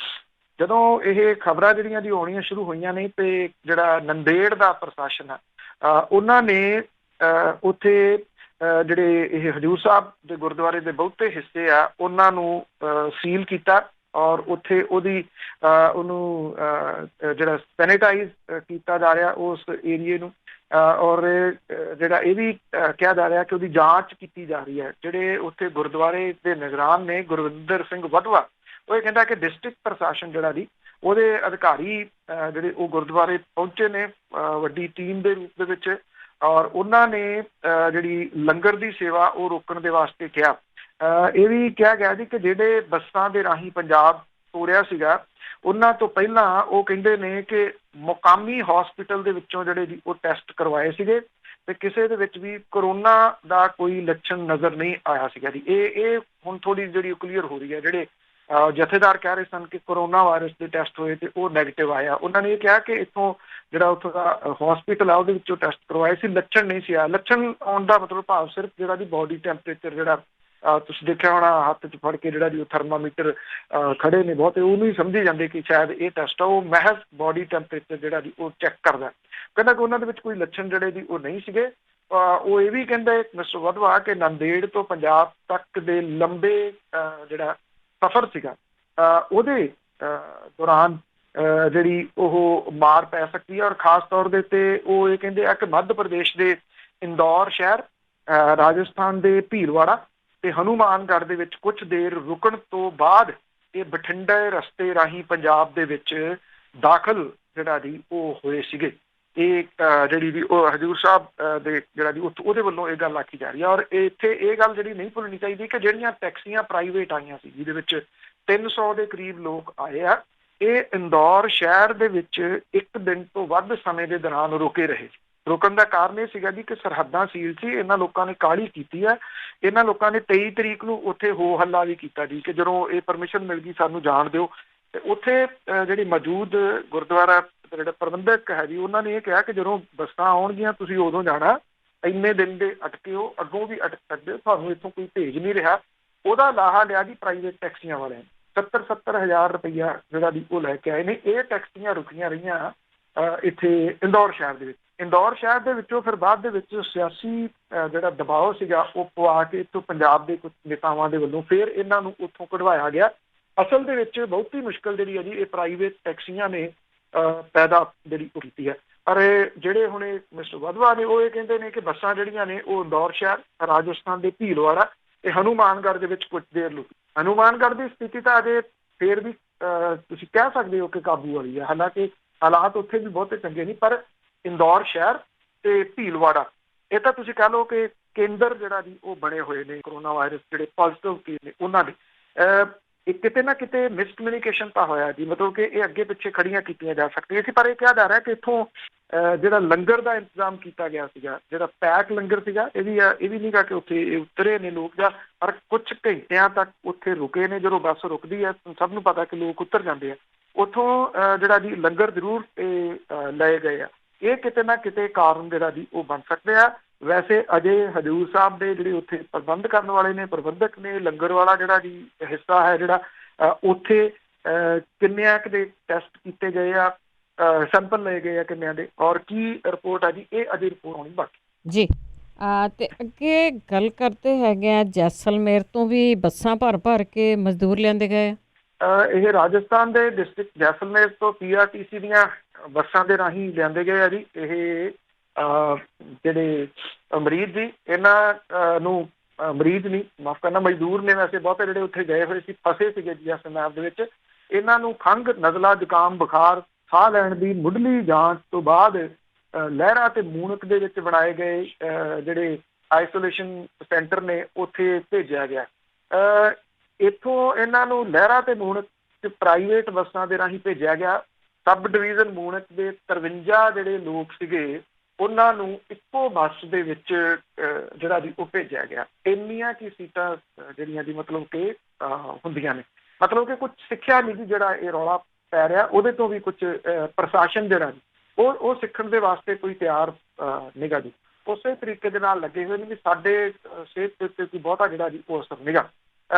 ਜਦੋਂ ਇਹ ਖਬਰਾਂ ਜਿਹੜੀਆਂ ਜੀ ਆਉਣੀਆਂ ਸ਼ੁਰੂ ਹੋਈਆਂ ਨੇ ਤੇ ਜਿਹੜਾ ਨੰਦੇੜ ਦਾ ਪ੍ਰਸ਼ਾਸਨ ਆ ਉਹਨਾਂ ਨੇ ਉੱਥੇ ਜਿਹੜੇ ਇਹ ਹਜ਼ੂਰ ਸਾਹਿਬ ਦੇ ਗੁਰਦੁਆਰੇ ਦੇ ਬਹੁਤੇ ਹਿੱਸੇ ਆ ਉਹਨਾਂ ਨੂੰ ਸੀਲ ਕੀਤਾ ਔਰ ਉੱਥੇ ਉਹਨੂੰ ਜਿਹੜਾ ਸੈਨੀਟਾਈਜ਼ ਕੀਤਾ ਜਾ ਰਿਹਾ ਉਸ ਏਰੀਏ ਨੂੰ, ਔਰ ਜਿਹੜਾ ਇਹ ਵੀ ਕਿਹਾ ਜਾ ਰਿਹਾ ਕਿ ਉਹਦੀ ਜਾਂਚ ਕੀਤੀ ਜਾ ਰਹੀ ਹੈ। ਜਿਹੜੇ ਉੱਥੇ ਗੁਰਦੁਆਰੇ ਦੇ ਨਿਗਰਾਨ ਨੇ ਗੁਰਵਿੰਦਰ ਸਿੰਘ ਵਧਵਾ, ਉਹ ਇਹ ਕਹਿੰਦਾ ਕਿ ਡਿਸਟ੍ਰਿਕਟ ਪ੍ਰਸ਼ਾਸਨ ਜਿਹੜਾ ਜੀ ਉਹਦੇ ਅਧਿਕਾਰੀ ਜਿਹੜੇ ਉਹ ਗੁਰਦੁਆਰੇ ਪਹੁੰਚੇ ਨੇ ਵੱਡੀ ਟੀਮ ਦੇ ਰੂਪ ਦੇ ਵਿੱਚ, ਔਰ ਉਹਨਾਂ ਨੇ ਜਿਹੜੀ ਲੰਗਰ ਦੀ ਸੇਵਾ ਉਹ ਰੋਕਣ ਦੇ ਵਾਸਤੇ ਕਿਹਾ। ਇਹ ਵੀ ਕਿਹਾ ਗਿਆ ਜੀ ਕਿ ਜਿਹੜੇ ਬੱਸਾਂ ਦੇ ਰਾਹੀਂ ਪੰਜਾਬ ਤੋਰਿਆ ਸੀਗਾ ਉਹਨਾਂ ਤੋਂ ਪਹਿਲਾਂ ਉਹ ਕਹਿੰਦੇ ਨੇ ਕਿ ਮੁਕਾਮੀ ਹਸਪੀਟਲ ਦੇ ਵਿੱਚੋਂ ਜਿਹੜੇ ਜੀ ਉਹ ਟੈਸਟ ਕਰਵਾਏ ਸੀਗੇ ਤੇ ਕਿਸੇ ਦੇ ਵਿੱਚ ਵੀ ਕਰੋਨਾ ਦਾ ਕੋਈ ਲੱਛਣ ਨਜ਼ਰ ਨਹੀਂ ਆਇਆ ਸੀਗਾ ਜੀ। ਇਹ ਹੁਣ ਥੋੜੀ ਜਿਹੜੀ ਕਲੀਅਰ ਹੋ ਰਹੀ ਹੈ। ਜਿਹੜੇ ਜਥੇਦਾਰ ਕਹਿ ਰਹੇ ਸਨ ਕਿ ਕਰੋਨਾ ਵਾਇਰਸ ਦੇ ਟੈਸਟ ਹੋਏ ਤੇ ਉਹ ਨੈਗੇਟਿਵ ਆਇਆ। ਉਹਨਾਂ ਨੇ ਇਹ ਕਿਹਾ ਕਿ ਇੱਥੋਂ ਜਿਹੜਾ ਉੱਥੋਂ ਦਾ ਹਸਪੀਟਲ ਆ ਉਹਦੇ ਵਿੱਚੋਂ ਟੈਸਟ ਕਰਵਾਏ ਸੀ, ਲੱਛਣ ਨਹੀਂ ਸੀ ਆਇਆ। ਲੱਛਣ ਆਉਣ ਦਾ ਮਤਲਬ ਭਾਵ ਸਿਰਫ ਜਿਹੜਾ ਜੀ ਬੋਡੀ ਟੈਂਪਰੇਚਰ ਜਿਹੜਾ ਤੁਸੀਂ ਦੇਖਿਆ ਹੋਣਾ ਹੱਥ 'ਚ ਫੜ ਕੇ ਜਿਹੜਾ ਜੀ ਉਹ ਥਰਮਾਮੀਟਰ ਖੜੇ ਨੇ ਬਹੁਤੇ, ਉਹਨੂੰ ਹੀ ਸਮਝੀ ਜਾਂਦੇ ਕਿ ਸ਼ਾਇਦ ਇਹ ਟੈਸਟ ਆ। ਉਹ ਮਹਿਜ਼ ਬੋਡੀ ਟੈਂਪਰੇਚਰ ਜਿਹੜਾ ਜੀ ਉਹ ਚੈੱਕ ਕਰਦਾ। ਕਹਿੰਦਾ ਕਿ ਉਹਨਾਂ ਦੇ ਵਿੱਚ ਕੋਈ ਲੱਛਣ ਜਿਹੜੇ ਜੀ ਉਹ ਨਹੀਂ ਸੀਗੇ। ਉਹ ਇਹ ਵੀ ਕਹਿੰਦੇ ਮਿਸਟਰ ਵਧਵਾ ਕਿ ਨੰਦੇੜ ਤੋਂ ਪੰਜਾਬ ਤੱਕ ਦੇ ਲੰਬੇ ਜਿਹੜਾ ਸਫ਼ਰ ਸੀਗਾ ਉਹਦੇ ਦੌਰਾਨ ਜਿਹੜੀ ਉਹ ਮਾਰ ਪੈ ਸਕਦੀ ਹੈ, ਔਰ ਖਾਸ ਤੌਰ ਦੇ ਉੱਤੇ ਉਹ ਇਹ ਕਹਿੰਦੇ ਆ ਕਿ ਮੱਧ ਪ੍ਰਦੇਸ਼ ਦੇ ਇੰਦੌਰ ਸ਼ਹਿਰ, ਰਾਜਸਥਾਨ ਦੇ ਭੀਲਵਾੜਾ ਤੇ ਹਨੂਮਾਨਗੜ੍ਹ ਦੇ ਵਿੱਚ ਕੁਝ ਦੇਰ ਰੁਕਣ ਤੋਂ ਬਾਅਦ ਇਹ ਬਠਿੰਡਾ ਰਸਤੇ ਰਾਹੀਂ ਪੰਜਾਬ ਦੇ ਵਿੱਚ ਦਾਖਲ ਜਿਹੜਾ ਜੀ ਉਹ ਹੋਏ ਸੀਗੇ। ਇਹ ਜਿਹੜੀ ਵੀ ਉਹ ਹਜ਼ੂਰ ਸਾਹਿਬ ਦੇ ਜਿਹੜਾ ਜੀ ਉਹਦੇ ਵੱਲੋਂ ਇਹ ਗੱਲ ਆਖੀ ਜਾ ਰਹੀ ਹੈ। ਔਰ ਇੱਥੇ ਇਹ ਗੱਲ ਜਿਹੜੀ ਨਹੀਂ ਭੁੱਲਣੀ ਚਾਹੀਦੀ ਕਿ ਜਿਹੜੀਆਂ ਟੈਕਸੀਆਂ ਪ੍ਰਾਈਵੇਟ ਆਈਆਂ ਸੀ ਜਿਹਦੇ ਵਿੱਚ 300 ਦੇ ਕਰੀਬ ਲੋਕ ਆਏ ਆ, ਇਹ ਇੰਦੌਰ ਸ਼ਹਿਰ ਦੇ ਵਿੱਚ ਇੱਕ ਦਿਨ ਤੋਂ ਵੱਧ ਸਮੇਂ ਦੇ ਦੌਰਾਨ ਰੁਕੇ ਰਹੇ। ਰੁਕਣ ਦਾ ਕਾਰਨ ਇਹ ਸੀਗਾ ਜੀ ਕਿ ਸਰਹੱਦਾਂ ਸੀਲ ਸੀ। ਇਹਨਾਂ ਲੋਕਾਂ ਨੇ ਕਾਹਲੀ ਕੀਤੀ ਹੈ। ਇਹਨਾਂ ਲੋਕਾਂ ਨੇ 23 ਤਰੀਕ ਨੂੰ ਉੱਥੇ ਹੋ ਹੱਲਾ ਵੀ ਕੀਤਾ ਜੀ ਕਿ ਜਦੋਂ ਇਹ ਪਰਮਿਸ਼ਨ ਮਿਲ ਗਈ ਸਾਨੂੰ ਜਾਣ ਦਿਓ। ਤੇ ਉੱਥੇ ਜਿਹੜੀ ਮੌਜੂਦ ਗੁਰਦੁਆਰਾ ਜਿਹੜਾ ਪ੍ਰਬੰਧਕ ਹੈ ਜੀ ਉਹਨਾਂ ਨੇ ਇਹ ਕਿਹਾ ਕਿ ਜਦੋਂ ਬੱਸਾਂ ਆਉਣਗੀਆਂ ਤੁਸੀਂ ਉਦੋਂ ਜਾਣਾ, ਇੰਨੇ ਦਿਨ ਦੇ ਅਟਕੇ ਹੋ, ਅੱਗੋਂ ਵੀ ਅਟਕ ਸਕਦੇ ਹੋ, ਤੁਹਾਨੂੰ ਇੱਥੋਂ ਕੋਈ ਭੇਜ ਨਹੀਂ ਰਿਹਾ। ਉਹਦਾ ਲਾਹਾ ਲਿਆ ਜੀ ਪ੍ਰਾਈਵੇਟ ਟੈਕਸੀਆਂ ਵਾਲਿਆਂ ਨੇ। 70,000 ਰੁਪਈਆ ਜਿਹੜਾ ਵੀ ਉਹ ਲੈ ਕੇ ਆਏ ਨੇ। ਇਹ ਟੈਕਸੀਆਂ ਰੁਕੀਆਂ ਰਹੀਆਂ ਇੱਥੇ ਇੰਦੌਰ ਸ਼ਹਿਰ ਦੇ ਵਿੱਚ। ਇੰਦੌਰ ਸ਼ਹਿਰ ਦੇ ਵਿੱਚੋਂ ਫਿਰ ਬਾਅਦ ਦੇ ਵਿੱਚ ਸਿਆਸੀ ਜਿਹੜਾ ਦਬਾਅ ਸੀਗਾ ਉਹ ਪਵਾ ਕੇ ਇੱਥੋਂ ਪੰਜਾਬ ਦੇ ਕੁਝ ਨੇਤਾਵਾਂ ਦੇ ਵੱਲੋਂ ਫਿਰ ਇਹਨਾਂ ਨੂੰ ਉੱਥੋਂ ਕਢਵਾਇਆ ਗਿਆ। ਅਸਲ ਦੇ ਵਿੱਚ ਬਹੁਤੀ ਮੁਸ਼ਕਿਲ ਜਿਹੜੀ ਹੈ ਜੀ ਇਹ ਪ੍ਰਾਈਵੇਟ ਟੈਕਸੀਆਂ ਨੇ ਪੈਦਾ ਜਿਹੜੀ ਕੀਤੀ ਹੈ। ਪਰ ਜਿਹੜੇ ਹੁਣ ਮਿਸਟਰ ਵਧਵਾ ਨੇ ਉਹ ਇਹ ਕਹਿੰਦੇ ਨੇ ਕਿ ਬੱਸਾਂ ਜਿਹੜੀਆਂ ਨੇ ਉਹ ਇੰਦੌਰ ਸ਼ਹਿਰ, ਰਾਜਸਥਾਨ ਦੇ ਭੀਲਵਾੜਾ ਤੇ ਹਨੂਮਾਨਗੜ੍ਹ ਦੇ ਵਿੱਚ ਕੁਝ ਦੇਰ ਲੁਕੀ। ਹਨੂਮਾਨਗੜ੍ਹ ਦੀ ਸਥਿਤੀ ਤਾਂ ਅਜੇ ਫੇਰ ਵੀ ਤੁਸੀਂ ਕਹਿ ਸਕਦੇ ਹੋ ਕਿ ਕਾਬੂ ਵਾਲੀ ਹੈ। ਹਾਲਾਂਕਿ ਹਾਲਾਤ ਉੱਥੇ ਵੀ ਬਹੁਤੇ ਚੰਗੇ ਨਹੀਂ, ਪਰ ਇੰਦੌਰ ਸ਼ਹਿਰ ਤੇ ਭੀਲਵਾੜਾ ਇਹ ਤਾਂ ਤੁਸੀਂ ਕਹਿ ਲਓ ਕਿ ਕੇਂਦਰ ਜਿਹੜਾ ਜੀ ਉਹ ਬਣੇ ਹੋਏ ਨੇ ਕਰੋਨਾ ਵਾਇਰਸ ਜਿਹੜੇ ਪੋਜ਼ੀਟਿਵ ਕੇਸ ਨੇ ਉਹਨਾਂ ਦੇ। ਇਹ ਕਿਤੇ ਨਾ ਕਿਤੇ ਮਿਸਕਮਿਊਨੀਕੇਸ਼ਨ ਤਾਂ ਹੋਇਆ ਜੀ, ਮਤਲਬ ਕਿ ਇਹ ਅੱਗੇ ਪਿੱਛੇ ਖੜੀਆਂ ਕੀਤੀਆਂ ਜਾ ਸਕਦੀਆਂ ਸੀ। ਪਰ ਇਹ ਕਿਹਾ ਜਾ ਰਿਹਾ ਕਿ ਇੱਥੋਂ ਜਿਹੜਾ ਲੰਗਰ ਦਾ ਇੰਤਜ਼ਾਮ ਕੀਤਾ ਗਿਆ ਸੀਗਾ, ਜਿਹੜਾ ਪੈਕ ਲੰਗਰ ਸੀਗਾ, ਇਹ ਵੀ ਨਹੀਂ ਗਾ ਕਿ ਉੱਥੇ ਉਤਰੇ ਨੇ ਲੋਕ ਜਾਂ, ਪਰ ਕੁਝ ਘੰਟਿਆਂ ਤੱਕ ਉੱਥੇ ਰੁਕੇ ਨੇ। ਜਦੋਂ ਬੱਸ ਰੁਕਦੀ ਹੈ ਸਭ ਨੂੰ ਪਤਾ ਕਿ ਲੋਕ ਉਤਰ ਜਾਂਦੇ ਆ ਉੱਥੋਂ। ਜਿਹੜਾ ਜੀ ਲੰਗਰ ਜ਼ਰੂਰ ਲਏ ਗਏ ਆ। ਇਹ ਕਿਤੇ ਨਾ ਕਿਤੇ ਕਾਰਨ ਜਿਹੜਾ ਜੀ ਉਹ ਬਣ ਸਕਦੇ ਆ। ਵੈਸੇ ਅਜੇ ਹਜ਼ੂਰ ਸਾਹਿਬ ਦੇ ਜਿਹੜੇ ਉੱਥੇ ਪ੍ਰਬੰਧ ਕਰਨ ਵਾਲੇ ਨੇ, ਪ੍ਰਬੰਧਕ ਨੇ, ਲੰਗਰ ਵਾਲਾ ਜਿਹੜਾ ਜੀ ਹਿੱਸਾ ਹੈ ਜਿਹੜਾ ਉੱਥੇ ਕਿੰਨਿਆਂ ਕੁ ਦੇ ਟੈਸਟ ਕੀਤੇ ਗਏ ਆ, ਸੈਂਪਲ ਲਏ ਗਏ ਆ ਕਿੰਨਿਆਂ ਦੇ, ਔਰ ਕੀ ਰਿਪੋਰਟ ਆ ਜੀ ਇਹ ਅਜੇ ਰਿਪੋਰਟ ਆਉਣੀ ਬਾਕੀ ਜੀ। ਤੇ ਅੱਗੇ ਗੱਲ ਕਰਦੇ ਹੈਗੇ ਆ, ਜੈਸਲਮੇਰ ਤੋਂ ਵੀ ਬੱਸਾਂ ਭਰ ਕੇ ਮਜ਼ਦੂਰ ਲਿਆਂਦੇ ਗਏ। ਇਹ ਰਾਜਸਥਾਨ ਦੇ ਡਿਸਟ੍ਰਿਕਟ ਜੈਸਲਮੇਰ ਤੋਂ PRTC ਦੀਆਂ ਬੱਸਾਂ ਦੇ ਰਾਹੀਂ ਲਿਆਂਦੇ ਗਏ ਆ ਜੀ। ਇਹ ਜਿਹੜੇ ਮਰੀਜ਼ ਜੀ ਇਹਨਾਂ ਨੂੰ ਮਰੀਜ਼ ਨਹੀਂ ਮਾਫ਼ ਕਰਨਾ ਮਜ਼ਦੂਰ ਨੇ ਵੈਸੇ ਬਹੁਤੇ ਜਿਹੜੇ ਉੱਥੇ ਗਏ ਹੋਏ ਸੀ, ਫਸੇ ਸੀਗੇ ਜੈਸਲਮੇਰ ਦੇ ਵਿੱਚ। ਇਹਨਾਂ ਨੂੰ ਖੰਘ, ਨਜ਼ਲਾ, ਜ਼ੁਕਾਮ, ਬੁਖਾਰ, ਸਾਹ ਲੈਣ ਦੀ ਮੁੱਢਲੀ ਜਾਂਚ ਤੋਂ ਬਾਅਦ ਲਹਿਰਾ ਤੇ ਮੂਨਕ ਦੇ ਵਿੱਚ ਬਣਾਏ ਗਏ ਜਿਹੜੇ ਆਈਸੋਲੇਸ਼ਨ ਸੈਂਟਰ ਨੇ ਉੱਥੇ ਭੇਜਿਆ ਗਿਆ। ਇੱਥੋਂ ਇਹਨਾਂ ਨੂੰ ਲਹਿਰਾ ਤੇ ਮੂਣਕ ਚ ਪ੍ਰਾਈਵੇਟ ਬੱਸਾਂ ਦੇ ਰਾਹੀਂ ਭੇਜਿਆ ਗਿਆ। ਸਬ ਡਿਵੀਜ਼ਨ ਮੂਣਕ ਦੇ 53 ਜਿਹੜੇ ਲੋਕ ਸੀਗੇ ਉਹਨਾਂ ਨੂੰ ਇੱਕੋ ਬੱਸ ਦੇ ਵਿੱਚ ਜਿਹੜਾ ਜੀ ਉਹ ਭੇਜਿਆ ਗਿਆ। ਇੰਨੀਆਂ ਕੀ ਸੀਟਾਂ ਜਿਹੜੀਆਂ ਦੀ ਮਤਲਬ ਕਿ ਹੁੰਦੀਆਂ ਨੇ, ਮਤਲਬ ਕਿ ਕੁਝ ਸਿੱਖਿਆ ਨਹੀਂ ਜੀ ਜਿਹੜਾ ਇਹ ਰੌਲਾ ਪੈ ਰਿਹਾ ਉਹਦੇ ਤੋਂ ਵੀ ਕੁਝ ਪ੍ਰਸ਼ਾਸਨ ਜਿਹੜਾ ਜੀ ਉਹ ਸਿੱਖਣ ਦੇ ਵਾਸਤੇ ਕੋਈ ਤਿਆਰ ਨਿਗਾ ਜੀ। ਉਸੇ ਤਰੀਕੇ ਦੇ ਨਾਲ ਲੱਗੇ ਹੋਏ ਨੇ ਵੀ ਸਾਡੇ ਸਿਹਤ ਦੇ ਉੱਤੇ ਕੋਈ ਬਹੁਤਾ ਜਿਹੜਾ ਜੀ ਉਹ ਅਸਰ ਨਿਗਾ।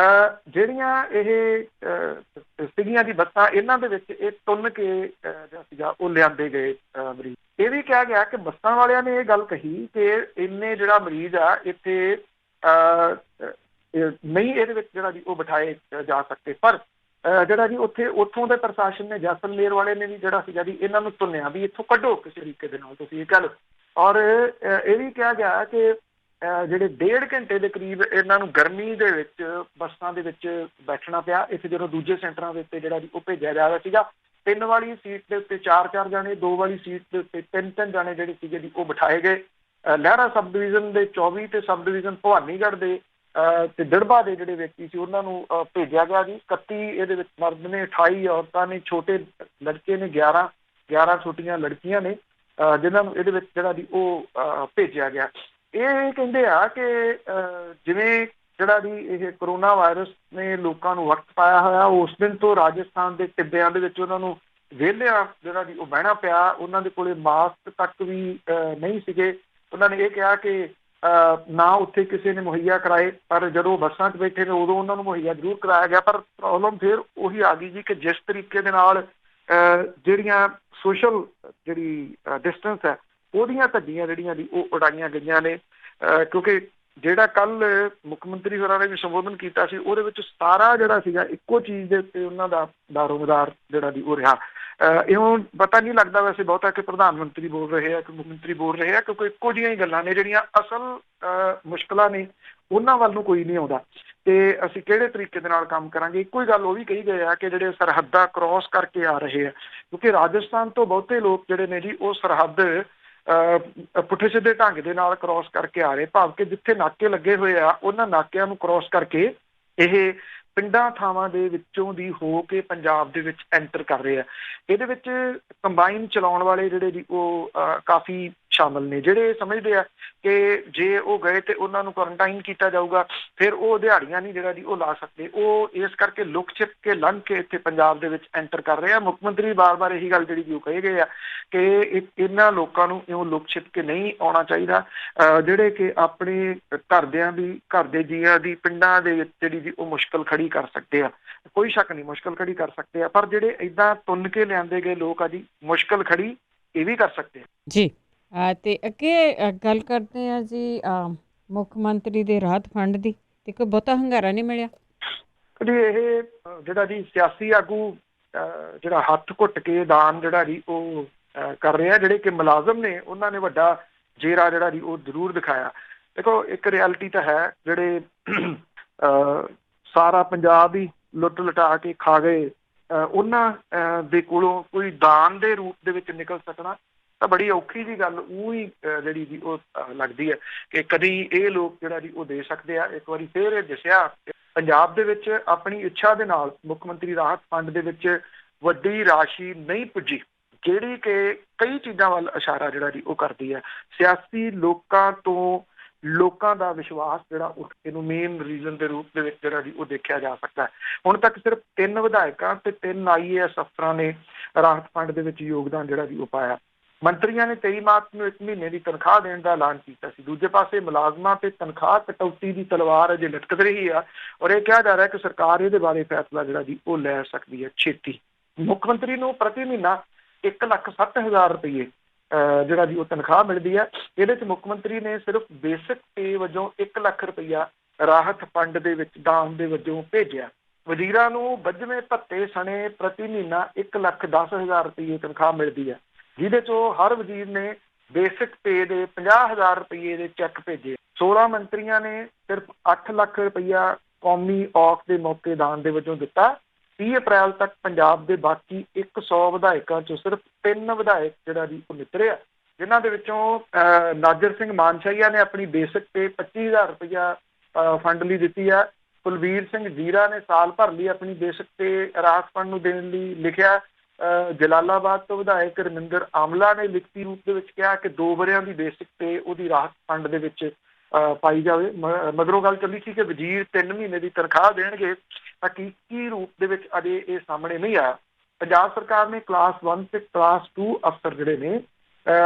ਜਿਹੜੀਆਂ ਇਹ ਸੀਗੀਆਂ ਦੀ ਬੱਸਾਂ ਇਹਨਾਂ ਦੇ ਵਿੱਚ ਇਹ ਤੁੰਨ ਕੇ ਜਿਹੜਾ ਸੀਗਾ ਉਹ ਲਿਆਂਦੇ ਗਏ ਮਰੀਜ਼। ਇਹ ਵੀ ਕਿਹਾ ਗਿਆ ਕਿ ਬੱਸਾਂ ਵਾਲਿਆਂ ਨੇ ਇਹ ਗੱਲ ਕਹੀ ਕਿ ਇੰਨੇ ਜਿਹੜਾ ਮਰੀਜ਼ ਆ ਇੱਥੇ ਨਹੀਂ ਇਹਦੇ ਵਿੱਚ ਜਿਹੜਾ ਜੀ ਉਹ ਬਿਠਾਏ ਜਾ ਸਕਦੇ, ਪਰ ਜਿਹੜਾ ਜੀ ਉੱਥੋਂ ਦੇ ਪ੍ਰਸ਼ਾਸਨ ਨੇ ਜੈਸਲਮੇਰ ਵਾਲੇ ਨੇ ਵੀ ਜਿਹੜਾ ਸੀਗਾ ਜੀ ਇਹਨਾਂ ਨੂੰ ਤੁੰਨਿਆ ਵੀ ਇੱਥੋਂ ਕੱਢੋ ਕਿਸੇ ਤਰੀਕੇ ਦੇ ਨਾਲ, ਤੁਸੀਂ ਇਹ ਕਹਿ ਲਓ। ਔਰ ਇਹ ਵੀ ਕਿਹਾ ਗਿਆ ਕਿ ਜਿਹੜੇ 1.5 ਘੰਟੇ ਦੇ ਕਰੀਬ ਇਹਨਾਂ ਨੂੰ ਗਰਮੀ ਦੇ ਵਿੱਚ ਬੱਸਾਂ ਦੇ ਵਿੱਚ ਬੈਠਣਾ ਪਿਆ। ਇੱਥੇ ਜਦੋਂ ਦੂਜੇ ਸੈਂਟਰਾਂ ਦੇ ਉੱਤੇ ਜਿਹੜਾ ਜੀ ਉਹ ਭੇਜਿਆ ਜਾ ਰਿਹਾ ਸੀਗਾ 3 ਵਾਲੀ ਸੀਟ ਦੇ ਉੱਤੇ 4 ਜਾਣੇ, 2 ਵਾਲੀ ਸੀਟ ਦੇ ਉੱਤੇ 3 ਜਾਣੇ ਜਿਹੜੇ ਸੀਗੇ ਜੀ ਉਹ ਬਿਠਾਏ ਗਏ। ਲਹਿਰਾ ਸਬ ਡਿਵੀਜ਼ਨ ਦੇ 24 ਤੇ ਸਬ ਡਿਵੀਜ਼ਨ ਭਵਾਨੀਗੜ੍ਹ ਦੇ ਤੇ ਦਿੜਬਾ ਦੇ ਜਿਹੜੇ ਵਿਅਕਤੀ ਸੀ ਉਹਨਾਂ ਨੂੰ ਭੇਜਿਆ ਗਿਆ ਜੀ। 31 ਇਹਦੇ ਵਿੱਚ ਮਰਦ ਨੇ, 28 ਔਰਤਾਂ ਨੇ, ਛੋਟੇ ਲੜਕੇ ਨੇ, 11 ਛੋਟੀਆਂ ਲੜਕੀਆਂ ਨੇ ਜਿਨ੍ਹਾਂ ਨੂੰ ਇਹਦੇ ਵਿੱਚ ਜਿਹੜਾ ਜੀ ਉਹ ਭੇਜਿਆ ਗਿਆ। ਇਹ ਕਹਿੰਦੇ ਆ ਕਿ ਜਿਵੇਂ ਜਿਹੜਾ ਜੀ ਇਹ ਕਰੋਨਾ ਵਾਇਰਸ ਨੇ ਲੋਕਾਂ ਨੂੰ ਵਕਤ ਪਾਇਆ ਹੋਇਆ, ਉਸ ਦਿਨ ਤੋਂ ਰਾਜਸਥਾਨ ਦੇ ਟਿੱਬਿਆਂ ਦੇ ਵਿੱਚ ਉਹਨਾਂ ਨੂੰ ਵਿਹਲਿਆਂ ਜਿਹੜਾ ਜੀ ਉਹ ਬਹਿਣਾ ਪਿਆ। ਉਹਨਾਂ ਦੇ ਕੋਲੇ ਮਾਸਕ ਤੱਕ ਵੀ ਨਹੀਂ ਸੀਗੇ। ਉਹਨਾਂ ਨੇ ਇਹ ਕਿਹਾ ਕਿ ਨਾ ਉੱਥੇ ਕਿਸੇ ਨੇ ਮੁਹੱਈਆ ਕਰਾਏ, ਪਰ ਜਦੋਂ ਬੱਸਾਂ 'ਚ ਬੈਠੇ ਨੇ ਉਦੋਂ ਉਹਨਾਂ ਨੂੰ ਮੁਹੱਈਆ ਜ਼ਰੂਰ ਕਰਾਇਆ ਗਿਆ। ਪਰ ਪ੍ਰੋਬਲਮ ਫਿਰ ਉਹੀ ਆ ਗਈ ਜੀ ਕਿ ਜਿਸ ਤਰੀਕੇ ਦੇ ਨਾਲ ਜਿਹੜੀਆਂ ਸੋਸ਼ਲ ਜਿਹੜੀ ਡਿਸਟੈਂਸ ਹੈ ਉਹਦੀਆਂ ਧੱਜੀਆਂ ਜਿਹੜੀਆਂ ਜੀ ਉਹ ਉਡਾਈਆਂ ਗਈਆਂ ਨੇ। ਕਿਉਂਕਿ ਜਿਹੜਾ ਕੱਲ ਮੁੱਖ ਮੰਤਰੀ ਹੋਰਾਂ ਨੇ ਵੀ ਸੰਬੋਧਨ ਕੀਤਾ ਸੀ ਉਹਦੇ ਵਿੱਚ ਸਾਰਾ ਜਿਹੜਾ ਸੀਗਾ ਇੱਕੋ ਚੀਜ਼ ਦੇ ਉੱਤੇ ਉਹਨਾਂ ਦਾ ਦਾਰੋਮਦਾਰ ਜਿਹੜਾ ਜੀ ਉਹ ਰਿਹਾ। ਇਉਂ ਪਤਾ ਨਹੀਂ ਲੱਗਦਾ ਵੈਸੇ ਬਹੁਤਾ ਕਿ ਪ੍ਰਧਾਨ ਮੰਤਰੀ ਬੋਲ ਰਹੇ ਆ ਕਿ ਮੁੱਖ ਮੰਤਰੀ ਬੋਲ ਰਹੇ ਆ, ਕਿਉਂਕਿ ਇੱਕੋ ਜਿਹੀਆਂ ਹੀ ਗੱਲਾਂ ਨੇ। ਜਿਹੜੀਆਂ ਅਸਲ ਮੁਸ਼ਕਲਾਂ ਨੇ ਉਹਨਾਂ ਵੱਲ ਨੂੰ ਕੋਈ ਨਹੀਂ ਆਉਂਦਾ ਤੇ ਅਸੀਂ ਕਿਹੜੇ ਤਰੀਕੇ ਦੇ ਨਾਲ ਕੰਮ ਕਰਾਂਗੇ। ਇੱਕੋ ਹੀ ਗੱਲ ਉਹ ਵੀ ਕਹੀ ਗਏ ਆ ਕਿ ਜਿਹੜੇ ਸਰਹੱਦਾਂ ਕ੍ਰੋਸ ਕਰਕੇ ਆ ਰਹੇ ਆ, ਕਿਉਂਕਿ ਰਾਜਸਥਾਨ ਤੋਂ ਬਹੁਤੇ ਲੋਕ ਜਿਹੜੇ ਨੇ ਜੀ ਉਹ ਸਰਹੱਦ ਪੁੱਠੇ ਸਿੱਧੇ ਢੰਗ ਦੇ ਨਾਲ ਕ੍ਰੋਸ ਕਰਕੇ ਆ ਰਹੇ, ਭਾਵ ਕਿ ਜਿੱਥੇ ਨਾਕੇ ਲੱਗੇ ਹੋਏ ਆ ਉਹਨਾਂ ਨਾਕਿਆਂ ਨੂੰ ਕ੍ਰੋਸ ਕਰਕੇ ਇਹ ਪਿੰਡਾਂ ਥਾਵਾਂ ਦੇ ਵਿੱਚੋਂ ਦੀ ਹੋ ਕੇ ਪੰਜਾਬ ਦੇ ਵਿੱਚ ਐਂਟਰ ਕਰ ਰਹੇ ਆ। ਇਹਦੇ ਵਿੱਚ ਕੰਬਾਈਨ ਚਲਾਉਣ ਵਾਲੇ ਜਿਹੜੇ ਜੀ ਉਹ ਕਾਫੀ ਸ਼ਾਮਲ ਨੇ, ਜਿਹੜੇ ਸਮਝਦੇ ਆ ਕਿ ਜੇ ਉਹ ਗਏ ਤੇ ਉਹਨਾਂ ਨੂੰ ਕੁਆਰੰਟਾਈਨ ਕੀਤਾ ਜਾਊਗਾ, ਫਿਰ ਉਹ ਦਿਹਾੜੀਆਂ ਨਹੀਂ ਜਿਹੜਾ ਜੀ ਉਹ ਲਾ ਸਕਦੇ। ਉਹ ਇਸ ਕਰਕੇ ਲੁਕ ਛਿਪ ਕੇ ਲੰਘ ਕੇ ਇੱਥੇ ਪੰਜਾਬ ਦੇ ਵਿੱਚ ਐਂਟਰ ਕਰ ਰਹੇ ਆ। ਮੁੱਖ ਮੰਤਰੀ ਬਾਰ-ਬਾਰ ਇਹੀ ਗੱਲ ਜਿਹੜੀ ਜੀ ਉਹ ਕਹੇ ਗਏ ਆ ਕਿ ਇਹਨਾਂ ਲੋਕਾਂ ਨੂੰ ਇਉਂ ਲੁਕ ਛਿਪ ਕੇ ਨਹੀਂ ਆਉਣਾ ਚਾਹੀਦਾ, ਜਿਹੜੇ ਕਿ ਆਪਣੇ ਘਰ ਦੇ ਜੀਆਂ ਦੀ ਪਿੰਡਾਂ ਦੇ ਵਿੱਚ ਜਿਹੜੀ ਜੀ ਉਹ ਮੁਸ਼ਕਲ ਖੜੀ ਕਰ ਸਕਦੇ ਆ। ਕੋਈ ਸ਼ੱਕ ਨਹੀਂ ਮੁਸ਼ਕਲ ਖੜੀ ਕਰ ਸਕਦੇ ਆ, ਪਰ ਜਿਹੜੇ ਏਦਾਂ ਤੁੰਨ ਕੇ ਲਿਆਂਦੇ ਗਏ ਲੋਕ ਆ ਜੀ ਮੁਸ਼ਕਲ ਖੜੀ ਇਹ ਵੀ ਕਰ ਸਕਦੇ ਆ ਜੀ। ਤੇ ਅੱਗੇ ਗੱਲ ਕਰਦੇ ਆ ਜੀ ਮੁੱਖ ਮੰਤਰੀ ਦੇ ਰਾਹਤ ਫੰਡ ਦੀ, ਤੇ ਕੋਈ ਬਹੁਤਾ ਹੰਗਾਰਾ ਨਹੀਂ ਮਿਲਿਆ ਜੀ। ਇਹ ਜਿਹੜਾ ਜੀ ਸਿਆਸੀ ਆਗੂ ਜਿਹੜਾ ਹੱਥ ਘੁੱਟ ਕੇ ਦਾਨ ਜਿਹੜਾ ਜੀ ਉਹ ਕਰ ਰਿਹਾ, ਜਿਹੜੇ ਕਿ ਮੁਲਾਜ਼ਮ ਨੇ ਉਹਨਾਂ ਨੇ ਵੱਡਾ ਜੇਰਾ ਜਿਹੜਾ ਜੀ ਉਹ ਜ਼ਰੂਰ ਦਿਖਾਇਆ। ਦੇਖੋ ਇੱਕ ਰਿਐਲਿਟੀ ਤਾਂ ਹੈ, ਜਿਹੜੇ ਸਾਰਾ ਪੰਜਾਬ ਹੀ ਲੁੱਟ ਲੁਟਾ ਕੇ ਖਾ ਗਏ ਉਹਨਾਂ ਦੇ ਕੋਲੋਂ ਕੋਈ ਦਾਨ ਦੇ ਰੂਪ ਦੇ ਵਿੱਚ ਨਿਕਲ ਸਕਣਾ ਤਾਂ ਬੜੀ ਔਖੀ ਜੀ ਗੱਲ ਉਹ ਹੀ ਜਿਹੜੀ ਜੀ ਉਹ ਲੱਗਦੀ ਹੈ ਕਿ ਕਦੀ ਇਹ ਲੋਕ ਜਿਹੜਾ ਜੀ ਉਹ ਦੇ ਸਕਦੇ ਆ। ਇੱਕ ਵਾਰੀ ਫਿਰ ਇਹ ਦੱਸਿਆ ਪੰਜਾਬ ਦੇ ਵਿੱਚ ਆਪਣੀ ਇੱਛਾ ਦੇ ਨਾਲ ਮੁੱਖ ਮੰਤਰੀ ਰਾਹਤ ਫੰਡ ਦੇ ਵਿੱਚ ਵੱਡੀ ਰਾਸ਼ੀ ਨਹੀਂ ਪੁੱਜੀ, ਜਿਹੜੀ ਕਿ ਕਈ ਚੀਜ਼ਾਂ ਵੱਲ ਇਸ਼ਾਰਾ ਜਿਹੜਾ ਜੀ ਉਹ ਕਰਦੀ ਹੈ। ਸਿਆਸੀ ਲੋਕਾਂ ਦਾ ਵਿਸ਼ਵਾਸ ਜਿਹੜਾ ਇਹਨੂੰ ਮੇਨ ਰੀਜ਼ਨ ਦੇ ਰੂਪ ਦੇ ਵਿੱਚ ਜਿਹੜਾ ਜੀ ਉਹ ਦੇਖਿਆ ਜਾ ਸਕਦਾ ਹੈ। ਹੁਣ ਤੱਕ ਸਿਰਫ 3 ਵਿਧਾਇਕਾਂ ਤੇ 3 IAS ਅਫਸਰਾਂ ਨੇ ਰਾਹਤ ਫੰਡ ਦੇ ਵਿੱਚ ਯੋਗਦਾਨ ਜਿਹੜਾ ਜੀ ਉਹ ਪਾਇਆ। ਮੰਤਰੀਆਂ ਨੇ 23 ਮਾਰਚ ਨੂੰ 1 ਮਹੀਨੇ ਦੀ ਤਨਖਾਹ ਦੇਣ ਦਾ ਐਲਾਨ ਕੀਤਾ ਸੀ। ਦੂਜੇ ਪਾਸੇ ਮੁਲਾਜ਼ਮਾਂ ਤੇ ਤਨਖਾਹ ਕਟੌਤੀ ਦੀ ਤਲਵਾਰ ਅਜੇ ਲਟਕ ਰਹੀ ਆ ਔਰ ਇਹ ਕਿਹਾ ਜਾ ਰਿਹਾ ਕਿ ਸਰਕਾਰ ਇਹਦੇ ਬਾਰੇ ਫੈਸਲਾ ਜਿਹੜਾ ਜੀ ਉਹ ਲੈ ਸਕਦੀ ਹੈ ਛੇਤੀ। ਮੁੱਖ ਮੰਤਰੀ ਨੂੰ ਪ੍ਰਤੀ ਮਹੀਨਾ 1,07,000 ਰੁਪਏ ਜਿਹੜਾ ਜੀ ਉਹ ਤਨਖਾਹ ਮਿਲਦੀ ਹੈ। ਇਹਦੇ 'ਚ ਮੁੱਖ ਮੰਤਰੀ ਨੇ ਸਿਰਫ ਬੇਸਿਕ ਪੇ ਵਜੋਂ 1 ਲੱਖ ਰੁਪਈਆ ਰਾਹਤ ਫੰਡ ਦੇ ਵਿੱਚ ਦਾਨ ਦੇ ਵਜੋਂ ਭੇਜਿਆ। ਵਜ਼ੀਰਾਂ ਨੂੰ 92 ਭੱਤੇ ਸਣੇ ਪ੍ਰਤੀ ਮਹੀਨਾ 1,10,000 ਰੁਪਏ ਤਨਖਾਹ ਮਿਲਦੀ ਹੈ, ਜਿਹਦੇ 'ਚੋਂ ਹਰ ਵਜ਼ੀਰ ਨੇ ਬੇਸਿਕ ਪੇ ਦੇ 50,000 ਰੁਪਏ ਦੇ ਚੈੱਕ ਭੇਜੇ। 16 ਮੰਤਰੀਆਂ ਨੇ ਸਿਰਫ 8 ਲੱਖ ਰੁਪਈਆ ਕੌਮੀ ਔਖ ਦੇ ਮੌਕੇ ਦਾਨ ਦੇ ਵਜੋਂ ਦਿੱਤਾ। 30 ਅਪ੍ਰੈਲ ਤੱਕ ਪੰਜਾਬ ਦੇ ਬਾਕੀ 100 ਵਿਧਾਇਕਾਂ 'ਚੋਂ ਸਿਰਫ 3 ਵਿਧਾਇਕ ਜਿਹੜਾ ਜੀ ਉਹ ਨਿਤਰੇ ਆ, ਜਿਨ੍ਹਾਂ ਦੇ ਵਿੱਚੋਂ ਨਾਜ਼ਰ ਸਿੰਘ ਮਾਨਸ਼ਾਹੀਆ ਨੇ ਆਪਣੀ ਬੇਸਿਕ ਪੇ 25,000 ਰੁਪਈਆ ਫੰਡ ਲਈ ਦਿੱਤੀ ਆ ਕੁਲਵੀਰ ਸਿੰਘ ਜੀਰਾ ਨੇ ਸਾਲ ਭਰ ਲਈ ਆਪਣੀ ਬੇਸਿਕ ਤੇ ਰਾਹਤ ਫੰਡ ਨੂੰ ਦੇਣ ਲਈ ਲਿਖਿਆ। ਜਲਾਲਾਬਾਦ ਤੋਂ ਵਿਧਾਇਕ ਰਮਿੰਦਰ ਆਮਲਾ ਨੇ ਲਿਖਤੀ ਰੂਪ ਦੇ ਵਿੱਚ ਕਿਹਾ ਕਿ 2 ਵਰਿਆਂ ਦੀ ਬੇਸਿਕ ਤੇ ਉਹਦੀ ਰਾਹਤ ਫੰਡ ਦੇ ਵਿੱਚ ਪਾਈ ਜਾਵੇ। ਮਗਰੋਂ ਗੱਲ ਚੱਲੀ ਸੀ ਕਿ ਵਜ਼ੀਰ 3 ਮਹੀਨੇ ਦੀ ਤਨਖਾਹ ਦੇਣਗੇ। ਹਕੀਕੀ ਰੂਪ ਦੇ ਵਿੱਚ ਅਜੇ ਇਹ ਸਾਹਮਣੇ ਨਹੀਂ ਆਇਆ। ਪੰਜਾਬ ਸਰਕਾਰ ਨੇ ਕਲਾਸ 1 ਤੇ ਕਲਾਸ 2 ਅਫਸਰ ਜਿਹੜੇ ਨੇ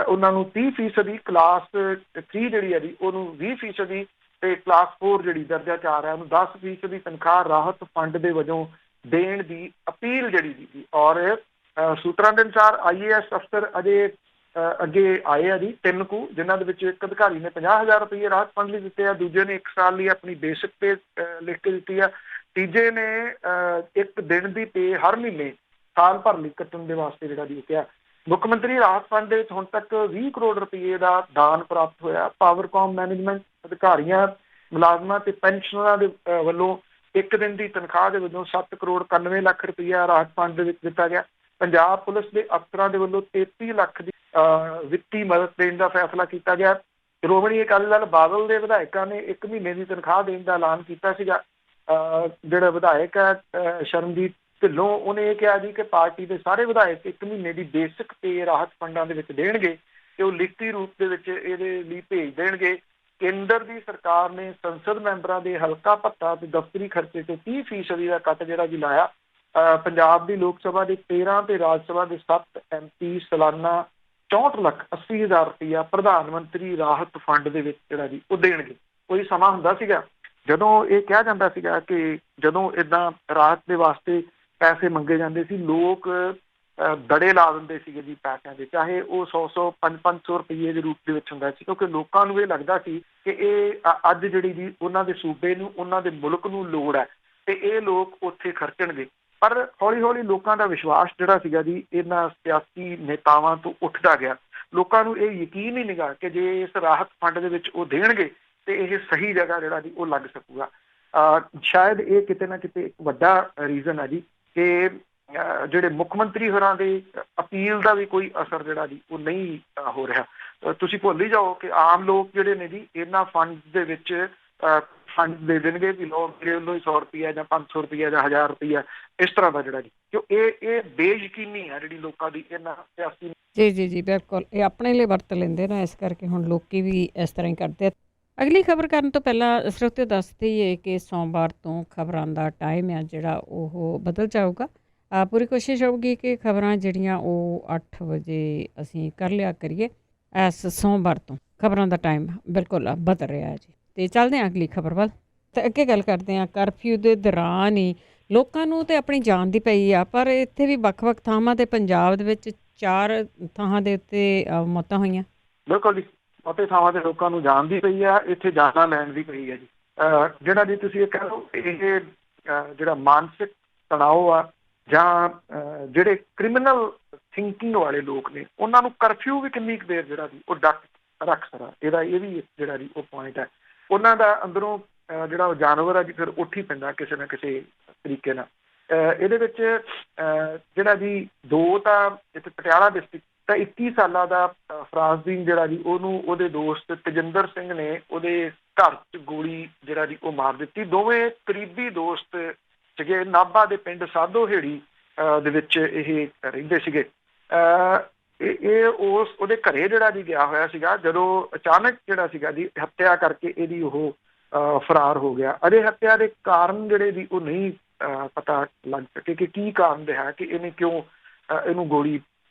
ਉਹਨਾਂ ਨੂੰ 30%, ਕਲਾਸ 3 ਜਿਹੜੀ ਹੈ ਜੀ ਉਹਨੂੰ 20% ਤੇ ਕਲਾਸ 4 ਜਿਹੜੀ ਦਰਜਾ 4 ਹੈ ਉਹਨੂੰ 10% ਦੀ ਤਨਖਾਹ ਰਾਹਤ ਫੰਡ ਦੇ ਵਜੋਂ ਦੇਣ ਦੀ ਅਪੀਲ ਜਿਹੜੀ ਸੀ। ਔਰ ਸੂਤਰਾਂ ਦੇ ਅਨੁਸਾਰ IAS ਅਫਸਰ ਅਜੇ ਅੱਗੇ ਆਏ ਆ ਜੀ 3 ਕੁ, ਜਿਨ੍ਹਾਂ ਦੇ ਵਿੱਚ ਇੱਕ ਅਧਿਕਾਰੀ ਨੇ 50,000 ਰੁਪਏ ਰਾਹਤ ਫੰਡ ਲਈ ਦਿੱਤੇ ਆ, ਦੂਜੇ ਨੇ 1 ਸਾਲ ਲਈ ਆਪਣੀ ਬੇਸਿਕ ਪੇ ਲਿਖ ਕੇ ਦਿੱਤੀ ਆ, ਤੀਜੇ ਨੇ 1 ਦਿਨ ਦੀ ਪੇ ਹਰ ਮਹੀਨੇ ਸਾਲ ਭਰ ਲਈ ਕੱਟਣ ਦੇ ਵਾਸਤੇ ਜਿਹੜਾ ਜੀ ਕਿਹਾ। ਮੁੱਖ ਮੰਤਰੀ ਰਾਹਤ ਫੰਡ ਦੇ ਵਿੱਚ ਹੁਣ ਤੱਕ 20 ਕਰੋੜ ਰੁਪਏ ਦਾ ਦਾਨ ਪ੍ਰਾਪਤ ਹੋਇਆ। ਪਾਵਰਕਾਮ ਮੈਨੇਜਮੈਂਟ ਅਧਿਕਾਰੀਆਂ, ਮੁਲਾਜ਼ਮਾਂ ਤੇ ਪੈਨਸ਼ਨਰਾਂ ਦੇ ਵੱਲੋਂ 1 ਦਿਨ ਦੀ ਤਨਖਾਹ ਦੇ ਵਜੋਂ 7 ਕਰੋੜ 91 ਲੱਖ ਰੁਪਇਆ ਰਾਹਤ ਫੰਡ ਦੇ ਵਿੱਚ ਦਿੱਤਾ ਗਿਆ। ਪੰਜਾਬ ਪੁਲਿਸ ਦੇ ਅਫਸਰਾਂ ਦੇ ਵੱਲੋਂ 33 ਲੱਖ ਦੀ ਵਿੱਤੀ ਮਦਦ ਦੇਣ ਦਾ ਫੈਸਲਾ ਕੀਤਾ ਗਿਆ। ਸ਼੍ਰੋਮਣੀ ਅਕਾਲੀ ਦਲ ਬਾਦਲ ਦੇ ਵਿਧਾਇਕਾਂ ਨੇ 1 ਮਹੀਨੇ ਦੀ ਤਨਖਾਹ ਦੇਣ ਦਾ ਐਲਾਨ ਕੀਤਾ ਸੀਗਾ। ਜਿਹੜਾ ਵਿਧਾਇਕ ਹੈ ਸ਼ਰਨਜੀਤ ਢਿੱਲੋਂ, ਉਹਨੇ ਇਹ ਕਿਹਾ ਜੀ ਕਿ ਪਾਰਟੀ ਦੇ ਸਾਰੇ ਵਿਧਾਇਕ 1 ਮਹੀਨੇ ਦੀ ਬੇਸਿਕ ਪੇ ਰਾਹਤ ਫੰਡਾਂ ਦੇ ਵਿੱਚ ਦੇਣਗੇ ਤੇ ਉਹ ਲਿਖਤੀ ਰੂਪ ਦੇ ਵਿੱਚ ਇਹਦੇ ਲਈ ਭੇਜ ਦੇਣਗੇ। ਕੇਂਦਰ ਦੀ ਸਰਕਾਰ ਨੇ ਸੰਸਦ ਮੈਂਬਰਾਂ ਦੇ ਹਲਕਾ ਭੱਤਾ ਤੇ ਦਫ਼ਤਰੀ ਖਰਚੇ ਤੇ 30% ਦਾ ਕੱਟ ਜਿਹੜਾ ਜੀ ਲਾਇਆ। ਪੰਜਾਬ ਦੀ ਲੋਕ ਸਭਾ ਦੇ 13 ਤੇ ਰਾਜ ਸਭਾ ਦੇ 7 MP ਸਾਲਾਨਾ 64,80,000 ਰੁਪਇਆ ਪ੍ਰਧਾਨ ਮੰਤਰੀ ਰਾਹਤ ਫੰਡ ਦੇ ਵਿੱਚ ਜਿਹੜਾ ਜੀ ਉਹ ਦੇਣਗੇ। ਕੋਈ ਸਮਾਂ ਹੁੰਦਾ ਸੀਗਾ ਜਦੋਂ ਇਹ ਕਿਹਾ ਜਾਂਦਾ ਸੀਗਾ ਕਿ ਜਦੋਂ ਇੱਦਾਂ ਰਾਹਤ ਦੇ ਵਾਸਤੇ ਪੈਸੇ ਮੰਗੇ ਜਾਂਦੇ ਸੀ, ਲੋਕ ਦੜੇ ਲਾ ਦਿੰਦੇ ਸੀਗੇ ਜੀ ਪੈਸਿਆਂ ਦੇ, ਚਾਹੇ ਉਹ 100 500 ਰੁਪਏ ਦੇ ਰੂਪ ਦੇ ਵਿੱਚ ਹੁੰਦਾ ਸੀ, ਕਿਉਂਕਿ ਲੋਕਾਂ ਨੂੰ ਇਹ ਲੱਗਦਾ ਸੀ ਕਿ ਇਹ ਅੱਜ ਜਿਹੜੀ ਜੀ ਉਹਨਾਂ ਦੇ ਸੂਬੇ ਨੂੰ, ਉਹਨਾਂ ਦੇ ਮੁਲਕ ਨੂੰ ਲੋੜ ਹੈ ਤੇ ਇਹ ਲੋਕ ਉੱਥੇ ਖਰਚਣਗੇ। ਪਰ ਹੌਲੀ ਹੌਲੀ ਲੋਕਾਂ ਦਾ ਵਿਸ਼ਵਾਸ ਜਿਹੜਾ ਸੀਗਾ ਜੀ ਇਹਨਾਂ ਸਿਆਸੀ ਨੇਤਾਵਾਂ ਤੋਂ ਉੱਠਦਾ ਗਿਆ। ਲੋਕਾਂ ਨੂੰ ਇਹ ਯਕੀਨ ਹੀ ਨਿਗਾ ਕਿ ਜੇ ਇਸ ਰਾਹਤ ਫੰਡ ਦੇ ਵਿੱਚ ਉਹ ਦੇਣਗੇ ਤੇ ਇਹ ਸਹੀ ਜਗ੍ਹਾ ਜਿਹੜਾ ਜੀ ਉਹ ਲੱਗ ਸਕੂਗਾ। ਸ਼ਾਇਦ ਇਹ ਕਿਤੇ ਨਾ ਕਿਤੇ ਇੱਕ ਵੱਡਾ ਰੀਜ਼ਨ ਹੈ ਜੀ ਕਿ ਜਿਹੜੇ ਮੁੱਖ ਮੰਤਰੀ ਹੋਰਾਂ ਦੇ ਅਪੀਲ ਦਾ ਵੀ ਕੋਈ ਅਸਰ ਜਿਹੜਾ ਜੀ ਉਹ ਨਹੀਂ ਹੋ ਰਿਹਾ। ਤੁਸੀਂ ਭੁੱਲ ਹੀ ਜਾਓ ਕਿ ਆਮ ਲੋਕ ਜਿਹੜੇ ਨੇ ਜੀ ਇਹਨਾਂ ਫੰਡ ਦੇ ਵਿੱਚ ਫੰਡ ਦੇ ਦੇਣਗੇ ਵੀ ਲੋਕ ਜਿਹੜੇ ਉਹਨੂੰ 100 ਰੁਪਇਆ ਜਾਂ 500 ਰੁਪਇਆ ਜਾਂ 1000 ਰੁਪਇਆ ਇਸ ਤਰ੍ਹਾਂ ਦਾ ਜਿਹੜਾ ਜੀ, ਕਿਉਂ ਇਹ ਬੇਯਕੀਨੀ ਹੈ ਜਿਹੜੀ ਲੋਕਾਂ ਦੀ ਇਹਨਾਂ ਸਿਆਸੀ। ਜੀ ਬਿਲਕੁਲ, ਇਹ ਆਪਣੇ ਲਈ ਵਰਤ ਲੈਂਦੇ ਨਾ, ਇਸ ਕਰਕੇ ਹੁਣ ਲੋਕੀ ਵੀ ਇਸ ਤਰ੍ਹਾਂ ਹੀ ਕਰਦੇ ਆ। ਅਗਲੀ ਖਬਰ ਕਰਨ ਤੋਂ ਪਹਿਲਾਂ ਸਰੋਤੇ ਦੱਸ ਦਈਏ ਕਿ ਸੋਮਵਾਰ ਤੋਂ ਖਬਰਾਂ ਦਾ ਟਾਈਮ ਆ ਜਿਹੜਾ ਉਹ ਬਦਲ ਜਾਊਗਾ। ਪੂਰੀ ਕੋਸ਼ਿਸ਼ ਹੋਊਗੀ ਕਿ ਖਬਰਾਂ ਜਿਹੜੀਆਂ ਉਹ 8 ਵਜੇ ਅਸੀਂ ਕਰ ਲਿਆ ਕਰੀਏ। ਇਸ ਸੋਮਵਾਰ ਤੋਂ ਖਬਰਾਂ ਦਾ ਟਾਈਮ ਬਿਲਕੁਲ ਬਦਲ ਰਿਹਾ ਜੀ। ਅਤੇ ਚੱਲਦੇ ਹਾਂ ਅਗਲੀ ਖਬਰ ਵੱਲ। ਅਤੇ ਅੱਗੇ ਗੱਲ ਕਰਦੇ ਹਾਂ ਕਰਫਿਊ ਦੇ ਦੌਰਾਨ ਹੀ ਲੋਕਾਂ ਨੂੰ ਤਾਂ ਆਪਣੀ ਜਾਨ ਦੀ ਪਈ ਆ, ਪਰ ਇੱਥੇ ਵੀ ਵੱਖ-ਵੱਖ ਥਾਵਾਂ 'ਤੇ ਪੰਜਾਬ ਦੇ ਵਿੱਚ 4 ਥਾਵਾਂ ਦੇ ਉੱਤੇ ਮੌਤਾਂ ਹੋਈਆਂ। ਬਿਲਕੁਲ ਜੀ, ਬਹੁਤੇ ਥਾਵਾਂ 'ਤੇ ਲੋਕਾਂ ਨੂੰ ਜਾਨ ਦੀ ਪਈ ਆ, ਇੱਥੇ ਜਾਨਾਂ ਲੈਣ ਦੀ ਪਈ ਹੈ ਜੀ। ਜਿਹੜਾ ਜੀ ਤੁਸੀਂ ਇਹ ਕਹਿ ਲਓ, ਇਹ ਜਿਹੜਾ ਮਾਨਸਿਕ ਤਣਾਓ ਆ ਜਾਂ ਜਿਹੜੇ ਕ੍ਰਿਮੀਨਲ ਥਿੰਕਿੰਗ ਵਾਲੇ ਲੋਕ ਨੇ ਉਹਨਾਂ ਨੂੰ ਕਰਫਿਊ ਵੀ ਕਿੰਨੀ ਕੁ ਦੇਰ ਜਿਹੜਾ ਜੀ ਉਹ ਰੱਖ ਸਕਦਾ, ਇਹਦਾ ਇਹ ਵੀ ਜਿਹੜਾ ਜੀ ਉਹ ਪੁਆਇੰਟ ਹੈ। ਉਹਨਾਂ ਦਾ ਅੰਦਰੋਂ ਜਿਹੜਾ ਉਹ ਜਾਨਵਰ ਆ ਜੀ ਫਿਰ ਉੱਠ ਹੀ ਪੈਂਦਾ ਕਿਸੇ ਨਾ ਕਿਸੇ ਤਰੀਕੇ ਨਾਲ। ਇਹਦੇ ਵਿੱਚ ਜਿਹੜਾ ਜੀ 2 ਤਾਂ ਇੱਥੇ ਪਟਿਆਲਾ ਡਿਸਟ੍ਰਿਕਟ ਤਾਂ 21 ਸਾਲਾਂ ਦਾ ਫਰਾਜ਼ਦੀਨ ਜਿਹੜਾ ਜੀ ਉਹਨੂੰ ਉਹਦੇ ਦੋਸਤ ਤੇਜਿੰਦਰ ਸਿੰਘ ਨੇ ਉਹਦੇ ਘਰ 'ਚ ਗੋਲੀ ਜਿਹੜਾ ਜੀ ਉਹ ਮਾਰ ਦਿੱਤੀ। ਦੋਵੇਂ ਕਰੀਬੀ ਦੋਸਤ ਸੀਗੇ, ਨਾਭਾ ਦੇ ਪਿੰਡ ਸਾਧੋ ਹੇੜੀ ਦੇ ਵਿੱਚ ਇਹ ਰਹਿੰਦੇ ਸੀਗੇ। ਇਹ ਉਹਦੇ ਘਰੇ ਜਿਹੜਾ ਜੀ ਗਿਆ ਹੋਇਆ ਸੀਗਾ, ਜਦੋਂ ਅਚਾਨਕ ਜਿਹੜਾ ਸੀਗਾ ਜੀ ਹੱਤਿਆ ਕਰਕੇ ਇਹਦੀ ਉਹ ਫਰਾਰ ਹੋ ਗਿਆ। ਅਜੇ ਹੱਤਿਆ ਦੇ ਕਾਰਨ ਜਿਹੜੇ ਜੀ ਉਹ ਨਹੀਂ ਪਤਾ ਲੱਗ ਸਕੇ ਕਿ ਕੀ ਕਾਰਨ ਰਿਹਾ ਕਿ ਇਹਨੇ ਕਿਉਂ ਇਹਨੂੰ ਗੋਲੀ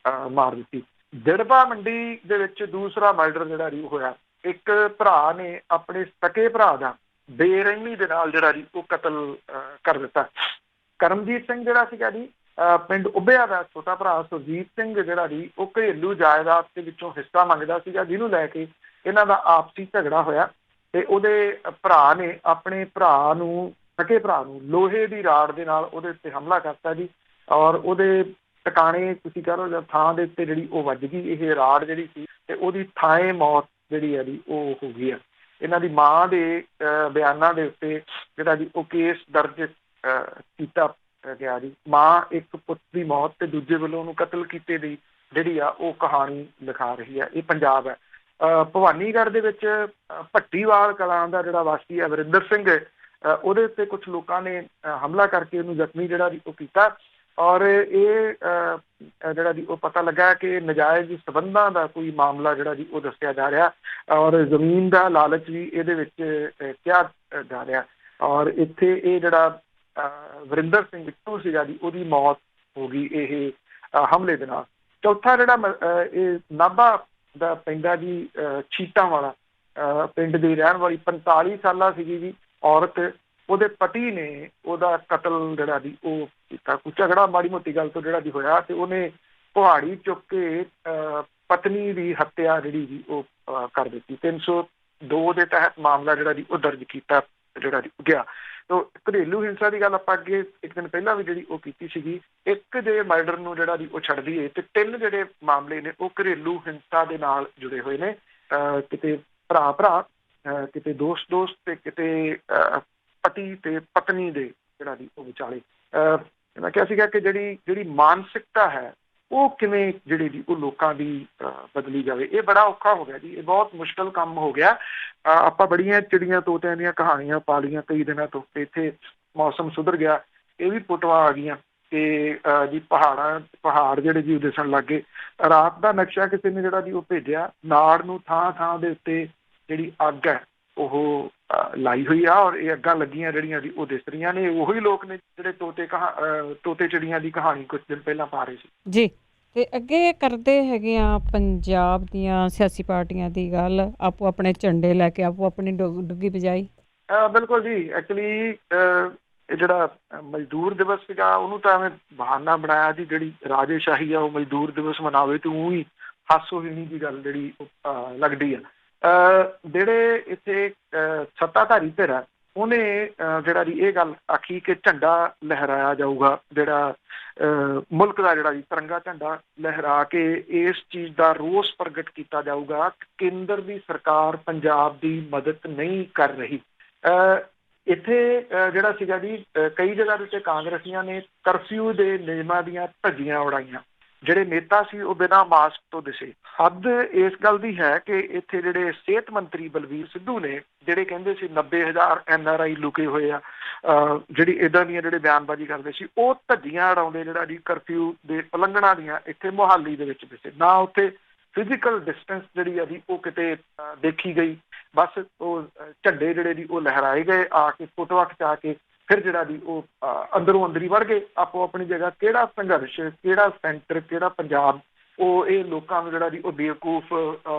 ਮਾਰ ਦਿੱਤੀ। ਦਿੜਬਾ ਮੰਡੀ ਦੇ ਵਿੱਚ ਦੂਸਰਾ ਮਰਡਰ ਜਿਹੜਾ ਜੀ ਹੋਇਆ। ਇੱਕ ਭਰਾ ਨੇ ਆਪਣੇ ਸਕੇ ਭਰਾ ਦਾ ਬੇਰਹਿਮੀ ਦੇ ਨਾਲ ਜਿਹੜਾ ਜੀ ਉਹ ਕਤਲ ਕਰ ਦਿੱਤਾ। ਕਰਮਜੀਤ ਸਿੰਘ ਜਿਹੜਾ ਸੀਗਾ ਜੀ ਪਿੰਡ ਉੱਭਿਆ ਦਾ ਛੋਟਾ ਭਰਾ ਸੁਰਜੀਤ ਸਿੰਘ ਜਿਹੜਾ ਜੀ ਉਹ ਘਰੇਲੂ ਜਾਇਦਾਦ ਦੇ ਵਿੱਚੋਂ ਹਿੱਸਾ ਮੰਗਦਾ ਸੀਗਾ, ਜਿਹਨੂੰ ਲੈ ਕੇ ਇਹਨਾਂ ਦਾ ਆਪਸੀ ਝਗੜਾ ਹੋਇਆ ਤੇ ਉਹਦੇ ਭਰਾ ਨੇ ਆਪਣੇ ਭਰਾ ਨੂੰ, ਸਕੇ ਭਰਾ ਨੂੰ ਲੋਹੇ ਦੀ ਰਾੜ ਦੇ ਨਾਲ ਉਹਦੇ ਉੱਤੇ ਹਮਲਾ ਕਰਤਾ ਜੀ। ਔਰ ਉਹਦੇ ਟਿਕਾਣੇ ਤੁਸੀਂ ਕਹਿ ਲਓ ਜਾਂ ਥਾਂ ਦੇ ਉੱਤੇ ਜਿਹੜੀ ਉਹ ਵੱਜ ਗਈ ਇਹ ਰਾੜ ਜਿਹੜੀ ਸੀ ਤੇ ਉਹਦੀ ਥਾਂ ਮੌਤ ਜਿਹੜੀ ਹੈ ਜੀ ਉਹ ਹੋ ਗਈ ਆ। ਇਹਨਾਂ ਦੀ ਮਾਂ ਦੇ ਬਿਆਨਾਂ ਦੇ ਉੱਤੇ ਜਿਹੜਾ ਜੀ ਉਹ ਕੇਸ ਦਰਜ ਕੀਤਾ ਗਿਆ ਜੀ। ਮਾਂ ਇੱਕ ਪੁੱਤ ਦੀ ਮੌਤ ਤੇ ਦੂਜੇ ਵੱਲੋਂ ਉਹਨੂੰ ਕਤਲ ਕੀਤੇ ਦੀ ਜਿਹੜੀ ਆ ਉਹ ਕਹਾਣੀ ਲਿਖਾ ਰਹੀ ਹੈ। ਇਹ ਪੰਜਾਬ ਹੈ। ਭਵਾਨੀਗੜ੍ਹ ਦੇ ਵਿੱਚ ਭੱਟੀਵਾਲ ਕਲਾਂ ਦਾ ਜਿਹੜਾ ਵਾਸੀ ਹੈ ਵਰਿੰਦਰ ਸਿੰਘ, ਉਹਦੇ ਉੱਤੇ ਕੁਝ ਲੋਕਾਂ ਨੇ ਹਮਲਾ ਕਰਕੇ ਉਹਨੂੰ ਜ਼ਖਮੀ ਜਿਹੜਾ ਜੀ ਉਹ ਕੀਤਾ। ਔਰ ਇਹ ਜਿਹੜਾ ਜੀ ਉਹ ਪਤਾ ਲੱਗਾ ਕਿ ਨਜਾਇਜ਼ ਸਬੰਧਾਂ ਦਾ ਕੋਈ ਮਾਮਲਾ ਜਿਹੜਾ ਜੀ ਉਹ ਦੱਸਿਆ ਜਾ ਰਿਹਾ, ਔਰ ਜ਼ਮੀਨ ਦਾ ਲਾਲਚ ਵੀ ਇਹਦੇ ਵਿੱਚ ਕਿਹਾ ਜਾ ਰਿਹਾ। ਔਰ ਇੱਥੇ ਇਹ ਜਿਹੜਾ ਵਰਿੰਦਰ ਸਿੰਘ ਬਿੱਟੂ ਸੀਗਾ ਜੀ, ਉਹਦੀ ਮੌਤ ਹੋ ਗਈ ਇਹ ਹਮਲੇ ਦੇ ਨਾਲ। ਚੌਥਾ ਜਿਹੜਾ ਇਹ ਨਾਭਾ ਦਾ ਪੈਂਦਾ ਜੀ, ਛੀਟਾਂ ਵਾਲਾ ਪਿੰਡ ਦੀ ਰਹਿਣ ਵਾਲੀ 45 ਸਾਲਾ ਸੀਗੀ ਜੀ ਔਰਤ, ਉਹਦੇ ਪਤੀ ਨੇ ਉਹਦਾ ਕਤਲ ਜਿਹੜਾ ਜੀ ਉਹ ਕੀਤਾ। ਕੁਝ ਝਗੜਾ ਮਾੜੀ ਮੋਟੀ ਗੱਲ ਤੋਂ ਜਿਹੜਾ ਜੀ ਹੋਇਆ, ਤੇ ਉਹਨੇ ਕੁਹਾੜੀ ਚੁੱਕ ਕੇ ਪਤਨੀ ਦੀ ਹੱਤਿਆ ਜਿਹੜੀ ਜੀ ਉਹ ਕਰ ਦਿੱਤੀ। 302 ਦੇ ਤਹਿਤ ਮਾਮਲਾ ਜਿਹੜਾ ਜੀ ਉਹ ਦਰਜ ਕੀਤਾ ਜਿਹੜਾ ਜੀ ਗਿਆ। ਤੋ ਘਰੇਲੂ ਹਿੰਸਾ ਦੀ ਗੱਲ ਆਪਾਂ ਅੱਗੇ ਇੱਕ ਦਿਨ ਪਹਿਲਾਂ ਵੀ ਜਿਹੜੀ ਉਹ ਕੀਤੀ ਸੀਗੀ। ਇੱਕ ਜੇ ਮਰਡਰ ਨੂੰ ਜਿਹੜਾ ਜੀ ਉਹ ਛੱਡ ਦਈਏ ਤੇ 3 ਜਿਹੜੇ ਮਾਮਲੇ ਨੇ ਉਹ ਘਰੇਲੂ ਹਿੰਸਾ ਦੇ ਨਾਲ ਜੁੜੇ ਹੋਏ ਨੇ। ਕਿਤੇ ਭਰਾ ਕਿਤੇ ਦੋਸਤ ਤੇ ਕਿਤੇ ਪਤੀ ਤੇ ਪਤਨੀ ਦੇ ਜਿਹੜਾ ਜੀ ਉਹ ਵਿਚਾਲੇ। ਮੈਂ ਕਿਹਾ ਸੀਗਾ ਕਿ ਜਿਹੜੀ ਮਾਨਸਿਕਤਾ ਹੈ ਉਹ ਕਿਵੇਂ ਜਿਹੜੀ ਜੀ ਉਹ ਲੋਕਾਂ ਦੀ ਬਦਲੀ ਜਾਵੇ, ਇਹ ਬੜਾ ਔਖਾ ਹੋ ਗਿਆ ਜੀ, ਇਹ ਬਹੁਤ ਮੁਸ਼ਕਲ ਕੰਮ ਹੋ ਗਿਆ। ਆਪਾਂ ਬੜੀਆਂ ਚਿੜੀਆਂ ਤੋਤਿਆਂ ਦੀਆਂ ਕਹਾਣੀਆਂ ਪਾ ਲਈਆਂ ਕਈ ਦਿਨਾਂ ਤੋਂ, ਇੱਥੇ ਮੌਸਮ ਸੁਧਰ ਗਿਆ, ਇਹ ਵੀ ਫੋਟੋਆਂ ਆ ਗਈਆਂ ਕਿ ਜੀ ਪਹਾੜ ਜਿਹੜੇ ਜੀ ਉਹ ਦਿਸਣ ਲੱਗ ਗਏ। ਰਾਤ ਦਾ ਨਕਸ਼ਾ ਕਿਸੇ ਨੇ ਜਿਹੜਾ ਜੀ ਉਹ ਭੇਜਿਆ, ਨਾੜ ਨੂੰ ਥਾਂ ਦੇ ਉੱਤੇ ਜਿਹੜੀ ਅੱਗ ਹੈ ਉਹ ਲਾਈ ਹੋਈ ਆ, ਔਰ ਇਹ ਅੱਗਾਂ ਲੱਗੀਆਂ ਜਿਹੜੀਆਂ ਜੀ ਉਹ ਦਿਸ ਰਹੀਆਂ ਨੇ। ਉਹੀ ਲੋਕ ਨੇ ਜਿਹੜੇ ਤੋਤੇ ਚਿੜੀਆਂ ਦੀ ਕਹਾਣੀ ਕੁਝ ਦਿਨ ਪਹਿਲਾਂ ਪਾ ਰਹੇ ਸੀ ਜੀ। ਤੇ ਅੱਗੇ ਕਰਦੇ ਹੈਗੇ ਆ ਪੰਜਾਬ ਦੀਆਂ ਸਿਆਸੀ ਪਾਰਟੀਆਂ ਦੀ ਗੱਲ, ਆਪੋ ਆਪਣੇ ਝੰਡੇ ਲੈ ਕੇ ਆਪੋ ਆਪਣੀ ਡੁੱਗੀ ਬਜਾਈ। ਬਿਲਕੁਲ ਜੀ। ਐਕਚੁਅਲੀ ਇਹ ਜਿਹੜਾ ਮਜ਼ਦੂਰ ਦਿਵਸ ਸੀਗਾ ਉਹਨੂੰ ਤਾਂ ਐਵੇਂ ਬਹਾਨਾ ਬਣਾਇਆ ਜੀ, ਜਿਹੜੀ ਰਾਜੇਸ਼ਾਹੀ ਆ ਉਹ ਮਜ਼ਦੂਰ ਦਿਵਸ ਮਨਾਵੇ ਤੇ ਊਂ ਹੀ ਹਾਸੋਹੀਣੀ ਦੀ ਗੱਲ ਜਿਹੜੀ ਲੱਗਦੀ ਆ। ਜਿਹੜੇ ਇੱਥੇ ਸੱਤਾਧਾਰੀ ਧਿਰ ਹੈ ਉਹਨੇ ਜਿਹੜਾ ਜੀ ਇਹ ਗੱਲ ਆਖੀ ਕਿ ਝੰਡਾ ਲਹਿਰਾਇਆ ਜਾਊਗਾ, ਜਿਹੜਾ ਮੁਲਕ ਦਾ ਜਿਹੜਾ ਜੀ ਤਿਰੰਗਾ ਝੰਡਾ ਲਹਿਰਾ ਕੇ ਇਸ ਚੀਜ਼ ਦਾ ਰੋਸ ਪ੍ਰਗਟ ਕੀਤਾ ਜਾਊਗਾ ਕਿ ਕੇਂਦਰ ਦੀ ਸਰਕਾਰ ਪੰਜਾਬ ਦੀ ਮਦਦ ਨਹੀਂ ਕਰ ਰਹੀ। ਇੱਥੇ ਜਿਹੜਾ ਸੀਗਾ ਜੀ ਕਈ ਜਗ੍ਹਾ ਦੇ ਉੱਤੇ ਕਾਂਗਰਸੀਆਂ ਨੇ ਕਰਫਿਊ ਦੇ ਨਿਯਮਾਂ ਦੀਆਂ ਧੱਜੀਆਂ ਉਡਾਈਆਂ, ਜਿਹੜੇ ਨੇਤਾ ਸੀ ਉਹ ਬਿਨਾਂ ਮਾਸਕ ਤੋਂ ਦਿਸੇ। ਹੱਦ ਇਸ ਗੱਲ ਦੀ ਹੈ ਕਿ ਇੱਥੇ ਜਿਹੜੇ ਸਿਹਤ ਮੰਤਰੀ ਬਲਬੀਰ ਸਿੱਧੂ ਨੇ, ਜਿਹੜੇ ਕਹਿੰਦੇ ਸੀ 90,000 NRI ਲੁਕੇ ਹੋਏ ਆ, ਜਿਹੜੀ ਇੱਦਾਂ ਦੀਆਂ ਜਿਹੜੇ ਬਿਆਨਬਾਜ਼ੀ ਕਰਦੇ ਸੀ, ਉਹ ਧੱਜੀਆਂ ਉਡਾਉਂਦੇ ਜਿਹੜਾ ਜੀ ਕਰਫਿਊ ਦੇ ਉਲੰਘਣਾ ਦੀਆਂ ਇੱਥੇ ਮੁਹਾਲੀ ਦੇ ਵਿੱਚ ਦਿਸੇ। ਨਾ ਉੱਥੇ ਫਿਜ਼ੀਕਲ ਡਿਸਟੈਂਸ ਜਿਹੜੀ ਆ ਜੀ ਉਹ ਕਿਤੇ ਦੇਖੀ ਗਈ, ਬਸ ਉਹ ਝੰਡੇ ਜਿਹੜੇ ਜੀ ਉਹ ਲਹਿਰਾਏ ਗਏ, ਆ ਕੇ ਫੋਟੋਆਂ ਖਿਚਾ ਕੇ ਫਿਰ ਜਿਹੜਾ ਜੀ ਉਹ ਅੰਦਰੋਂ ਅੰਦਰ ਹੀ ਵੜ ਗਏ ਆਪੋ ਆਪਣੀ ਜਗ੍ਹਾ। ਕਿਹੜਾ ਸੰਘਰਸ਼, ਕਿਹੜਾ ਸੈਂਟਰ, ਕਿਹੜਾ ਪੰਜਾਬ, ਉਹ ਇਹ ਲੋਕਾਂ ਨੂੰ ਜਿਹੜਾ ਜੀ ਉਹ ਬੇਵਕੂਫ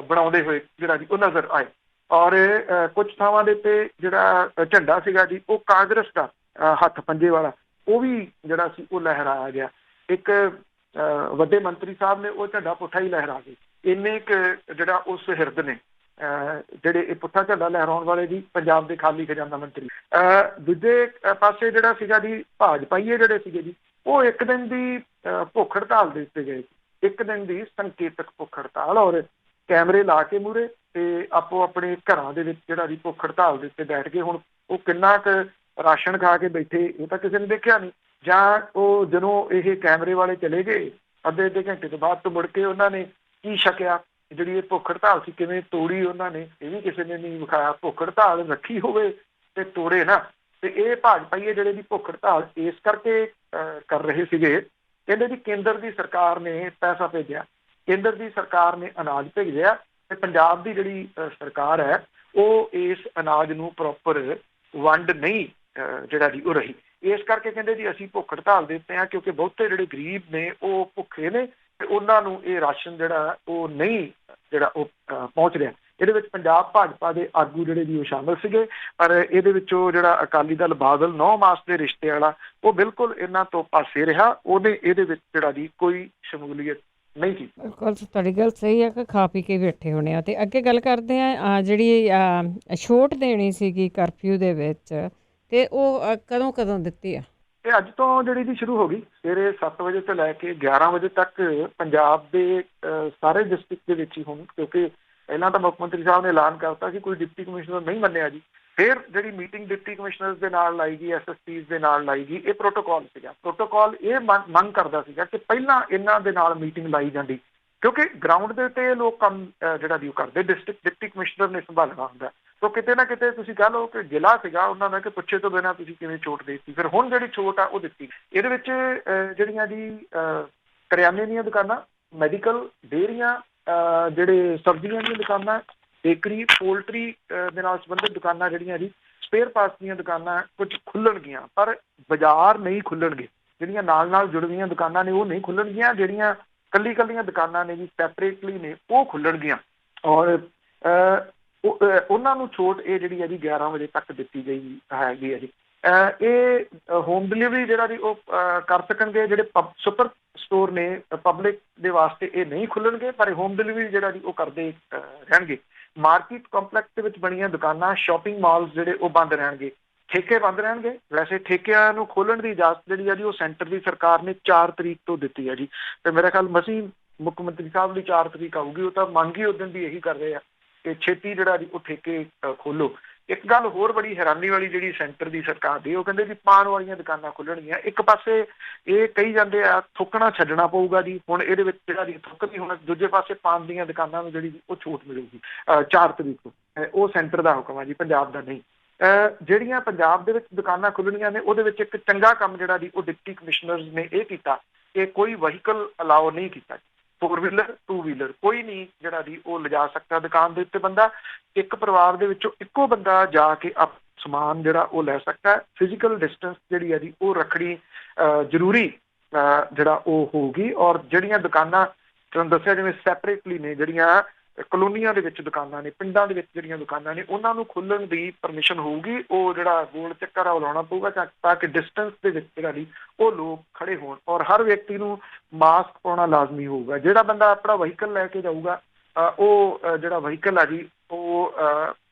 ਬਣਾਉਂਦੇ ਹੋਏ ਜਿਹੜਾ ਜੀ ਉਹ ਨਜ਼ਰ ਆਏ। ਔਰ ਕੁਝ ਥਾਵਾਂ ਦੇ ਉੱਤੇ ਜਿਹੜਾ ਝੰਡਾ ਸੀਗਾ ਜੀ ਉਹ ਕਾਂਗਰਸ ਦਾ ਹੱਥ ਪੰਜੇ ਵਾਲਾ, ਉਹ ਵੀ ਜਿਹੜਾ ਸੀ ਉਹ ਲਹਿਰਾਇਆ ਗਿਆ। ਇੱਕ ਵੱਡੇ ਮੰਤਰੀ ਸਾਹਿਬ ਨੇ ਉਹ ਝੰਡਾ ਪੁੱਠਾ ਹੀ ਲਹਿਰਾ ਗਏ। ਇੰਨੇ ਕੁ ਜਿਹੜਾ ਉਸ ਹਿਰਦ ਨੇ ਜਿਹੜੇ ਇਹ ਪੁੱਠਾ ਝੰਡਾ ਲਹਿਰਾਉਣ ਵਾਲੇ ਜੀ ਪੰਜਾਬ ਦੇ ਖਾਲੀ ਖਜ਼ਾਨਾ ਮੰਤਰੀ। ਦੂਜੇ ਪਾਸੇ ਜਿਹੜਾ ਸੀਗਾ ਜੀ ਭਾਜਪਾਈਏ ਜਿਹੜੇ ਸੀਗੇ ਜੀ ਉਹ ਇੱਕ ਦਿਨ ਦੀ ਭੁੱਖ ਹੜਤਾਲ ਦੇ ਉੱਤੇ ਗਏ, ਇੱਕ ਦਿਨ ਦੀ ਸੰਕੇਤਕ ਭੁੱਖ ਹੜਤਾਲ, ਔਰ ਕੈਮਰੇ ਲਾ ਕੇ ਮੂਹਰੇ ਤੇ ਆਪੋ ਆਪਣੇ ਘਰਾਂ ਦੇ ਵਿੱਚ ਜਿਹੜਾ ਜੀ ਭੁੱਖ ਹੜਤਾਲ ਦੇ ਉੱਤੇ ਬੈਠ ਗਏ। ਹੁਣ ਉਹ ਕਿੰਨਾ ਕੁ ਰਾਸ਼ਨ ਖਾ ਕੇ ਬੈਠੇ ਇਹ ਤਾਂ ਕਿਸੇ ਨੇ ਦੇਖਿਆ ਨਹੀਂ, ਜਾਂ ਉਹ ਜਦੋਂ ਇਹ ਕੈਮਰੇ ਵਾਲੇ ਚਲੇ ਗਏ ਅੱਧੇ ਘੰਟੇ ਤੋਂ ਬਾਅਦ ਤੋਂ ਮੁੜ ਕੇ ਉਹਨਾਂ ਨੇ ਕੀ ਛਕਿਆ, ਜਿਹੜੀ ਇਹ ਭੁੱਖ ਹੜਤਾਲ ਸੀ ਕਿਵੇਂ ਤੋੜੀ ਉਹਨਾਂ ਨੇ, ਇਹ ਵੀ ਕਿਸੇ ਨੇ ਨਹੀਂ ਵਿਖਾਇਆ। ਭੁੱਖ ਹੜਤਾਲ ਰੱਖੀ ਹੋਵੇ ਤੇ ਤੋੜੇ ਨਾ। ਤੇ ਇਹ ਭਾਜਪਾਈਏ ਜਿਹੜੇ ਦੀ ਭੁੱਖ ਹੜਤਾਲ ਇਸ ਕਰਕੇ ਕਰ ਰਹੇ ਸੀਗੇ, ਕਹਿੰਦੇ ਜੀ ਕੇਂਦਰ ਦੀ ਸਰਕਾਰ ਨੇ ਪੈਸਾ ਭੇਜਿਆ, ਕੇਂਦਰ ਦੀ ਸਰਕਾਰ ਨੇ ਅਨਾਜ ਭੇਜਿਆ ਤੇ ਪੰਜਾਬ ਦੀ ਜਿਹੜੀ ਸਰਕਾਰ ਹੈ ਉਹ ਇਸ ਅਨਾਜ ਨੂੰ ਪ੍ਰੋਪਰ ਵੰਡ ਨਹੀਂ ਜਿਹੜਾ ਜੀ ਉਹ ਰਹੀ। ਇਸ ਕਰਕੇ ਕਹਿੰਦੇ ਜੀ ਅਸੀਂ ਭੁੱਖ ਹੜਤਾਲ ਦੇ ਉੱਤੇ ਹਾਂ, ਕਿਉਂਕਿ ਬਹੁਤੇ ਜਿਹੜੇ ਗਰੀਬ ਨੇ ਉਹ ਭੁੱਖੇ ਨੇ ਤੇ ਉਹਨਾਂ ਨੂੰ ਇਹ ਰਾਸ਼ਨ ਜਿਹੜਾ ਉਹ ਨਹੀਂ ਜਿਹੜਾ ਉਹ ਪਹੁੰਚ ਰਿਹਾ। ਇਹਦੇ ਵਿੱਚ ਪੰਜਾਬ ਭਾਜਪਾ ਦੇ ਆਗੂ ਜਿਹੜੇ ਜੀ ਉਹ ਸ਼ਾਮਲ ਸੀਗੇ, ਪਰ ਇਹਦੇ ਵਿੱਚੋਂ ਜਿਹੜਾ ਅਕਾਲੀ ਦਲ ਬਾਦਲ 9 ਮਾਸ ਦੇ ਰਿਸ਼ਤੇ ਵਾਲਾ ਉਹ ਬਿਲਕੁਲ ਇਹਨਾਂ ਤੋਂ ਪਾਸੇ ਰਿਹਾ, ਉਹਨੇ ਇਹਦੇ ਵਿੱਚ ਜਿਹੜਾ ਜੀ ਕੋਈ ਸ਼ਮੂਲੀਅਤ ਨਹੀਂ ਕੀਤੀ। ਬਿਲਕੁਲ ਤੁਹਾਡੀ ਗੱਲ ਸਹੀ ਹੈ ਕਿ ਖਾ ਪੀ ਕੇ ਬੈਠੇ ਹੋਣੇ ਆ। ਤੇ ਅੱਗੇ ਗੱਲ ਕਰਦੇ ਆ ਜਿਹੜੀ ਛੋਟ ਦੇਣੀ ਸੀਗੀ ਕਰਫਿਊ ਦੇ ਵਿੱਚ, ਤੇ ਉਹ ਕਦੋਂ ਦਿੱਤੀ ਆ? ਇਹ ਅੱਜ ਤੋਂ ਜਿਹੜੀ ਜੀ ਸ਼ੁਰੂ ਹੋ ਗਈ, ਸਵੇਰੇ 7 ਵਜੇ ਤੋਂ ਲੈ ਕੇ 11 ਵਜੇ ਤੱਕ ਪੰਜਾਬ ਦੇ ਸਾਰੇ ਡਿਸਟ੍ਰਿਕਟ ਦੇ ਵਿੱਚ ਹੀ ਹੁਣ, ਕਿਉਂਕਿ ਪਹਿਲਾਂ ਤਾਂ ਮੁੱਖ ਮੰਤਰੀ ਸਾਹਿਬ ਨੇ ਐਲਾਨ ਕਰਤਾ ਸੀ ਕੋਈ ਡਿਪਟੀ ਕਮਿਸ਼ਨਰ ਨਹੀਂ ਮੰਨਿਆ ਜੀ। ਫਿਰ ਜਿਹੜੀ ਮੀਟਿੰਗ ਡਿਪਟੀ ਕਮਿਸ਼ਨਰ ਦੇ ਨਾਲ ਲਾਈ ਗਈ, SSPs ਦੇ ਨਾਲ ਲਾਈ ਗਈ, ਇਹ ਪ੍ਰੋਟੋਕਾਲ ਸੀਗਾ। ਪ੍ਰੋਟੋਕਾਲ ਇਹ ਮੰਗ ਕਰਦਾ ਸੀਗਾ ਕਿ ਪਹਿਲਾਂ ਇਹਨਾਂ ਦੇ ਨਾਲ ਮੀਟਿੰਗ ਲਾਈ ਜਾਂਦੀ, ਕਿਉਂਕਿ ਗਰਾਊਂਡ ਦੇ ਉੱਤੇ ਇਹ ਲੋਕ ਕੰਮ ਜਿਹੜਾ ਵੀ ਉਹ ਕਰਦੇ, ਡਿਪਟੀ ਕਮਿਸ਼ਨਰ ਨੇ ਸੰਭਾਲਣਾ ਹੁੰਦਾ। ਸੋ ਕਿਤੇ ਨਾ ਕਿਤੇ ਤੁਸੀਂ ਕਹਿ ਲਓ ਕਿ ਜ਼ਿਲ੍ਹਾ ਸੀਗਾ ਉਹਨਾਂ ਦਾ ਕਿ ਪੁੱਛੇ ਤੋਂ ਬਿਨਾਂ ਤੁਸੀਂ ਕਿਵੇਂ ਛੋਟ ਦੇ ਦਿੱਤੀ। ਫਿਰ ਹੁਣ ਜਿਹੜੀ ਛੋਟ ਆ ਉਹ ਦਿੱਤੀ। ਇਹਦੇ ਵਿੱਚ ਜਿਹੜੀਆਂ ਜੀ ਕਰਿਆਨੇ ਦੀਆਂ ਦੁਕਾਨਾਂ, ਮੈਡੀਕਲ, ਡੇਅਰੀਆਂ, ਜਿਹੜੇ ਸਬਜ਼ੀਆਂ ਦੀਆਂ ਦੁਕਾਨਾਂ, ਬੇਕਰੀ, ਪੋਲਟਰੀ ਦੇ ਨਾਲ ਸੰਬੰਧਿਤ ਦੁਕਾਨਾਂ ਜਿਹੜੀਆਂ ਜੀ, ਸਪੇਅਰ ਪਾਰਟਸ ਦੀਆਂ ਦੁਕਾਨਾਂ ਕੁਝ ਖੁੱਲਣਗੀਆਂ, ਪਰ ਬਾਜ਼ਾਰ ਨਹੀਂ ਖੁੱਲਣਗੇ। ਜਿਹੜੀਆਂ ਨਾਲ ਜੁੜਵੀਆਂ ਦੁਕਾਨਾਂ ਨੇ ਉਹ ਨਹੀਂ ਖੁੱਲਣਗੀਆਂ, ਜਿਹੜੀਆਂ ਕੱਲੀਆਂ ਦੁਕਾਨਾਂ ਨੇ ਜੀ ਸੈਪਰੇਟਲੀ ਨੇ ਉਹ ਖੁੱਲਣਗੀਆਂ। ਔਰ ਉਹਨਾਂ ਨੂੰ ਛੋਟ ਇਹ ਜਿਹੜੀ ਹੈ ਜੀ 11 ਵਜੇ ਤੱਕ ਦਿੱਤੀ ਗਈ ਹੈਗੀ ਹੈ ਜੀ। ਇਹ ਹੋਮ ਡਿਲੀਵਰੀ ਜਿਹੜਾ ਜੀ ਉਹ ਕਰ ਸਕਣਗੇ। ਜਿਹੜੇ ਸੁਪਰ ਸਟੋਰ ਨੇ ਪਬਲਿਕ ਦੇ ਵਾਸਤੇ ਇਹ ਨਹੀਂ ਖੁੱਲਣਗੇ, ਪਰ ਹੋਮ ਡਿਲੀਵਰੀ ਜਿਹੜਾ ਜੀ ਉਹ ਕਰਦੇ ਰਹਿਣਗੇ। ਮਾਰਕੀਟ ਕੰਪਲੈਕਸ ਦੇ ਵਿੱਚ ਬਣੀਆਂ ਦੁਕਾਨਾਂ, ਸ਼ਾਪਿੰਗ ਮਾਲਸ ਜਿਹੜੇ ਉਹ ਬੰਦ ਰਹਿਣਗੇ। ਠੇਕੇ ਬੰਦ ਰਹਿਣਗੇ। ਵੈਸੇ ਠੇਕਿਆਂ ਨੂੰ ਖੋਲ੍ਹਣ ਦੀ ਇਜਾਜ਼ਤ ਜਿਹੜੀ ਹੈ ਜੀ ਉਹ ਸੈਂਟਰ ਦੀ ਸਰਕਾਰ ਨੇ 4 ਤਰੀਕ ਤੋਂ ਦਿੱਤੀ ਹੈ ਜੀ, ਤੇ ਮੇਰਾ ਖਿਆਲ ਮਸੀਂ ਮੁੱਖ ਮੰਤਰੀ ਸਾਹਿਬ ਦੀ 4 ਤਰੀਕ ਆਊਗੀ। ਉਹ ਤਾਂ ਮੰਗ ਹੀ ਉਦੋਂ ਦੀ ਇਹੀ ਕਰ ਰਹੇ ਆ ਕਿ ਛੇਤੀ ਜਿਹੜਾ ਜੀ ਉਹ ਠੇਕੇ ਖੋਲ੍ਹੋ। ਇੱਕ ਗੱਲ ਹੋਰ ਬੜੀ ਹੈਰਾਨੀ ਵਾਲੀ ਜਿਹੜੀ ਸੈਂਟਰ ਦੀ ਸਰਕਾਰ ਦੀ, ਉਹ ਕਹਿੰਦੇ ਜੀ ਪਾਨ ਵਾਲੀਆਂ ਦੁਕਾਨਾਂ ਖੁੱਲਣਗੀਆਂ। ਇੱਕ ਪਾਸੇ ਇਹ ਕਹੀ ਜਾਂਦੇ ਆ ਥੁੱਕਣਾ ਛੱਡਣਾ ਪਊਗਾ ਜੀ, ਹੁਣ ਇਹਦੇ ਵਿੱਚ ਜਿਹੜਾ ਜੀ ਥੁੱਕ ਨਹੀਂ ਹੋਣਾ। ਦੂਜੇ ਪਾਸੇ ਪਾਨ ਦੀਆਂ ਦੁਕਾਨਾਂ ਨੂੰ ਜਿਹੜੀ ਉਹ ਛੂਟ ਮਿਲੂਗੀ 4 ਤਰੀਕ ਤੋਂ। ਉਹ ਸੈਂਟਰ ਦਾ ਹੁਕਮ ਆ ਜੀ, ਪੰਜਾਬ ਦਾ ਨਹੀਂ। ਜਿਹੜੀਆਂ ਪੰਜਾਬ ਦੇ ਵਿੱਚ ਦੁਕਾਨਾਂ ਖੁੱਲਣੀਆਂ ਨੇ ਉਹਦੇ ਵਿੱਚ ਇੱਕ ਚੰਗਾ ਕੰਮ ਜਿਹੜਾ ਜੀ ਉਹ ਡਿਪਟੀ ਕਮਿਸ਼ਨਰਜ਼ ਨੇ ਇਹ ਕੀਤਾ ਕਿ ਕੋਈ ਵਹੀਕਲ ਅਲਾਓ ਨਹੀਂ ਕੀਤਾ। 4 ਵੀਲਰ 2 ਵੀਲਰ ਕੋਈ ਨਹੀਂ ਜਿਹੜਾ ਜੀ ਉਹ ਲਿਜਾ ਸਕਦਾ ਦੁਕਾਨ ਦੇ ਉੱਤੇ। ਬੰਦਾ ਇੱਕ ਪਰਿਵਾਰ ਦੇ ਵਿੱਚੋਂ ਇੱਕੋ ਬੰਦਾ ਜਾ ਕੇ ਸਮਾਨ ਜਿਹੜਾ ਉਹ ਲੈ ਸਕਦਾ। ਫਿਜ਼ੀਕਲ ਡਿਸਟੈਂਸ ਜਿਹੜੀ ਹੈ ਜੀ ਉਹ ਰੱਖਣੀ ਜ਼ਰੂਰੀ ਜਿਹੜਾ ਉਹ ਹੋਊਗੀ। ਔਰ ਜਿਹੜੀਆਂ ਦੁਕਾਨਾਂ ਤੁਹਾਨੂੰ ਦੱਸਿਆ ਜਿਵੇਂ ਸੈਪਰੇਟਲੀ ਨੇ, ਜਿਹੜੀਆਂ ਕਲੋਨੀਆਂ ਦੇ ਵਿੱਚ ਦੁਕਾਨਾਂ ਨੇ, ਪਿੰਡਾਂ ਦੇ ਵਿੱਚ ਜਿਹੜੀਆਂ ਦੁਕਾਨਾਂ ਨੇ, ਉਹਨਾਂ ਨੂੰ ਖੋਲ੍ਹਣ ਦੀ ਪਰਮਿਸ਼ਨ ਹੋਊਗੀ। ਉਹ ਜਿਹੜਾ ਗੋਲ ਚੱਕਰ ਆ ਉਹ ਲਾਉਣਾ ਪਊਗਾ ਤਾਂ ਕਿ ਡਿਸਟੈਂਸ ਦੇ ਵਿੱਚ ਜਿਹੜਾ ਜੀ ਉਹ ਲੋਕ ਖੜੇ ਹੋਣ। ਔਰ ਹਰ ਵਿਅਕਤੀ ਨੂੰ ਮਾਸਕ ਪਾਉਣਾ ਲਾਜ਼ਮੀ ਹੋਊਗਾ। ਜਿਹੜਾ ਬੰਦਾ ਆਪਣਾ ਵਹੀਕਲ ਲੈ ਕੇ ਜਾਊਗਾ ਉਹ ਜਿਹੜਾ ਵਹੀਕਲ ਆ ਜੀ ਉਹ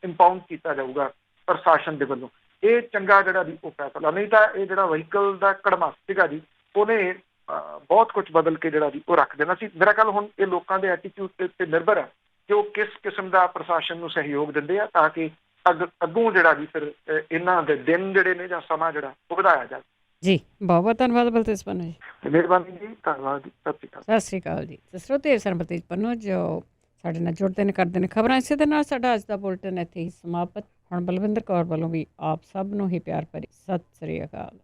ਇੰਪਾਊਂਡ ਕੀਤਾ ਜਾਊਗਾ ਪ੍ਰਸ਼ਾਸਨ ਦੇ ਵੱਲੋਂ। ਇਹ ਚੰਗਾ ਜਿਹੜਾ ਜੀ ਉਹ ਫੈਸਲਾ, ਨਹੀਂ ਤਾਂ ਇਹ ਜਿਹੜਾ ਵਹੀਕਲ ਦਾ ਕੜਮਾ ਸੀਗਾ ਜੀ ਉਹਨੇ ਬਹੁਤ ਕੁਝ ਬਦਲ ਕੇ ਜਿਹੜਾ ਜੀ ਉਹ ਰੱਖ ਦੇਣਾ ਸੀ। ਮੇਰਾ ਖਿਆਲ ਹੁਣ ਇਹ ਲੋਕਾਂ ਦੇ ਐਟੀਟਿਊਡ ਦੇ ਉੱਤੇ ਨਿਰਭਰ ਹੈ ਕਿ ਉਹ ਕਿਸ ਕਿਸਮ ਦਾ ਪ੍ਰਸ਼ਾਸਨ ਨੂੰ ਸਹਿਯੋਗ ਦਿੰਦੇ ਆ, ਤਾਂ ਕਿ ਅੱਗੋਂ ਜਿਹੜਾ ਜੀ ਫਿਰ ਇਹਨਾਂ ਦੇ ਦਿਨ ਜਿਹੜੇ ਨੇ ਜਾਂ ਸਮਾਂ ਜਿਹੜਾ ਉਹ ਵਧਾਇਆ ਜਾਵੇ। ਜੀ ਬਹੁਤ ਬਹੁਤ ਧੰਨਵਾਦ ਬਲਤੇਜ ਪੰਨੂ ਜੀ। ਮਿਹਰਬਾਨੀ ਜੀ, ਧੰਨਵਾਦ ਜੀ, ਸਤਿ ਸ਼੍ਰੀ ਅਕਾਲ। ਸਤਿ ਸ਼੍ਰੀ ਅਕਾਲ ਜੀ। ਸਰੋਤੇ ਸਨ ਬਲਤੇਜ ਪੰਨੂ ਜੋ ਸਾਡੇ ਨਾਲ ਜੁੜਦੇ ਨੇ, ਕਰਦੇ ਨੇ ਖਬਰਾਂ। ਇਸੇ ਦੇ ਨਾਲ ਸਾਡਾ ਅੱਜ ਦਾ ਬੁਲਟਨ ਇੱਥੇ ਹੀ ਸਮਾਪਤ। ਹੁਣ ਬਲਵਿੰਦਰ ਕੌਰ ਵੱਲੋਂ ਵੀ ਆਪ ਸਭ ਨੂੰ ਹੀ ਪਿਆਰ ਭਰੀ ਸਤਿ ਸ਼੍ਰੀ ਅਕਾਲ।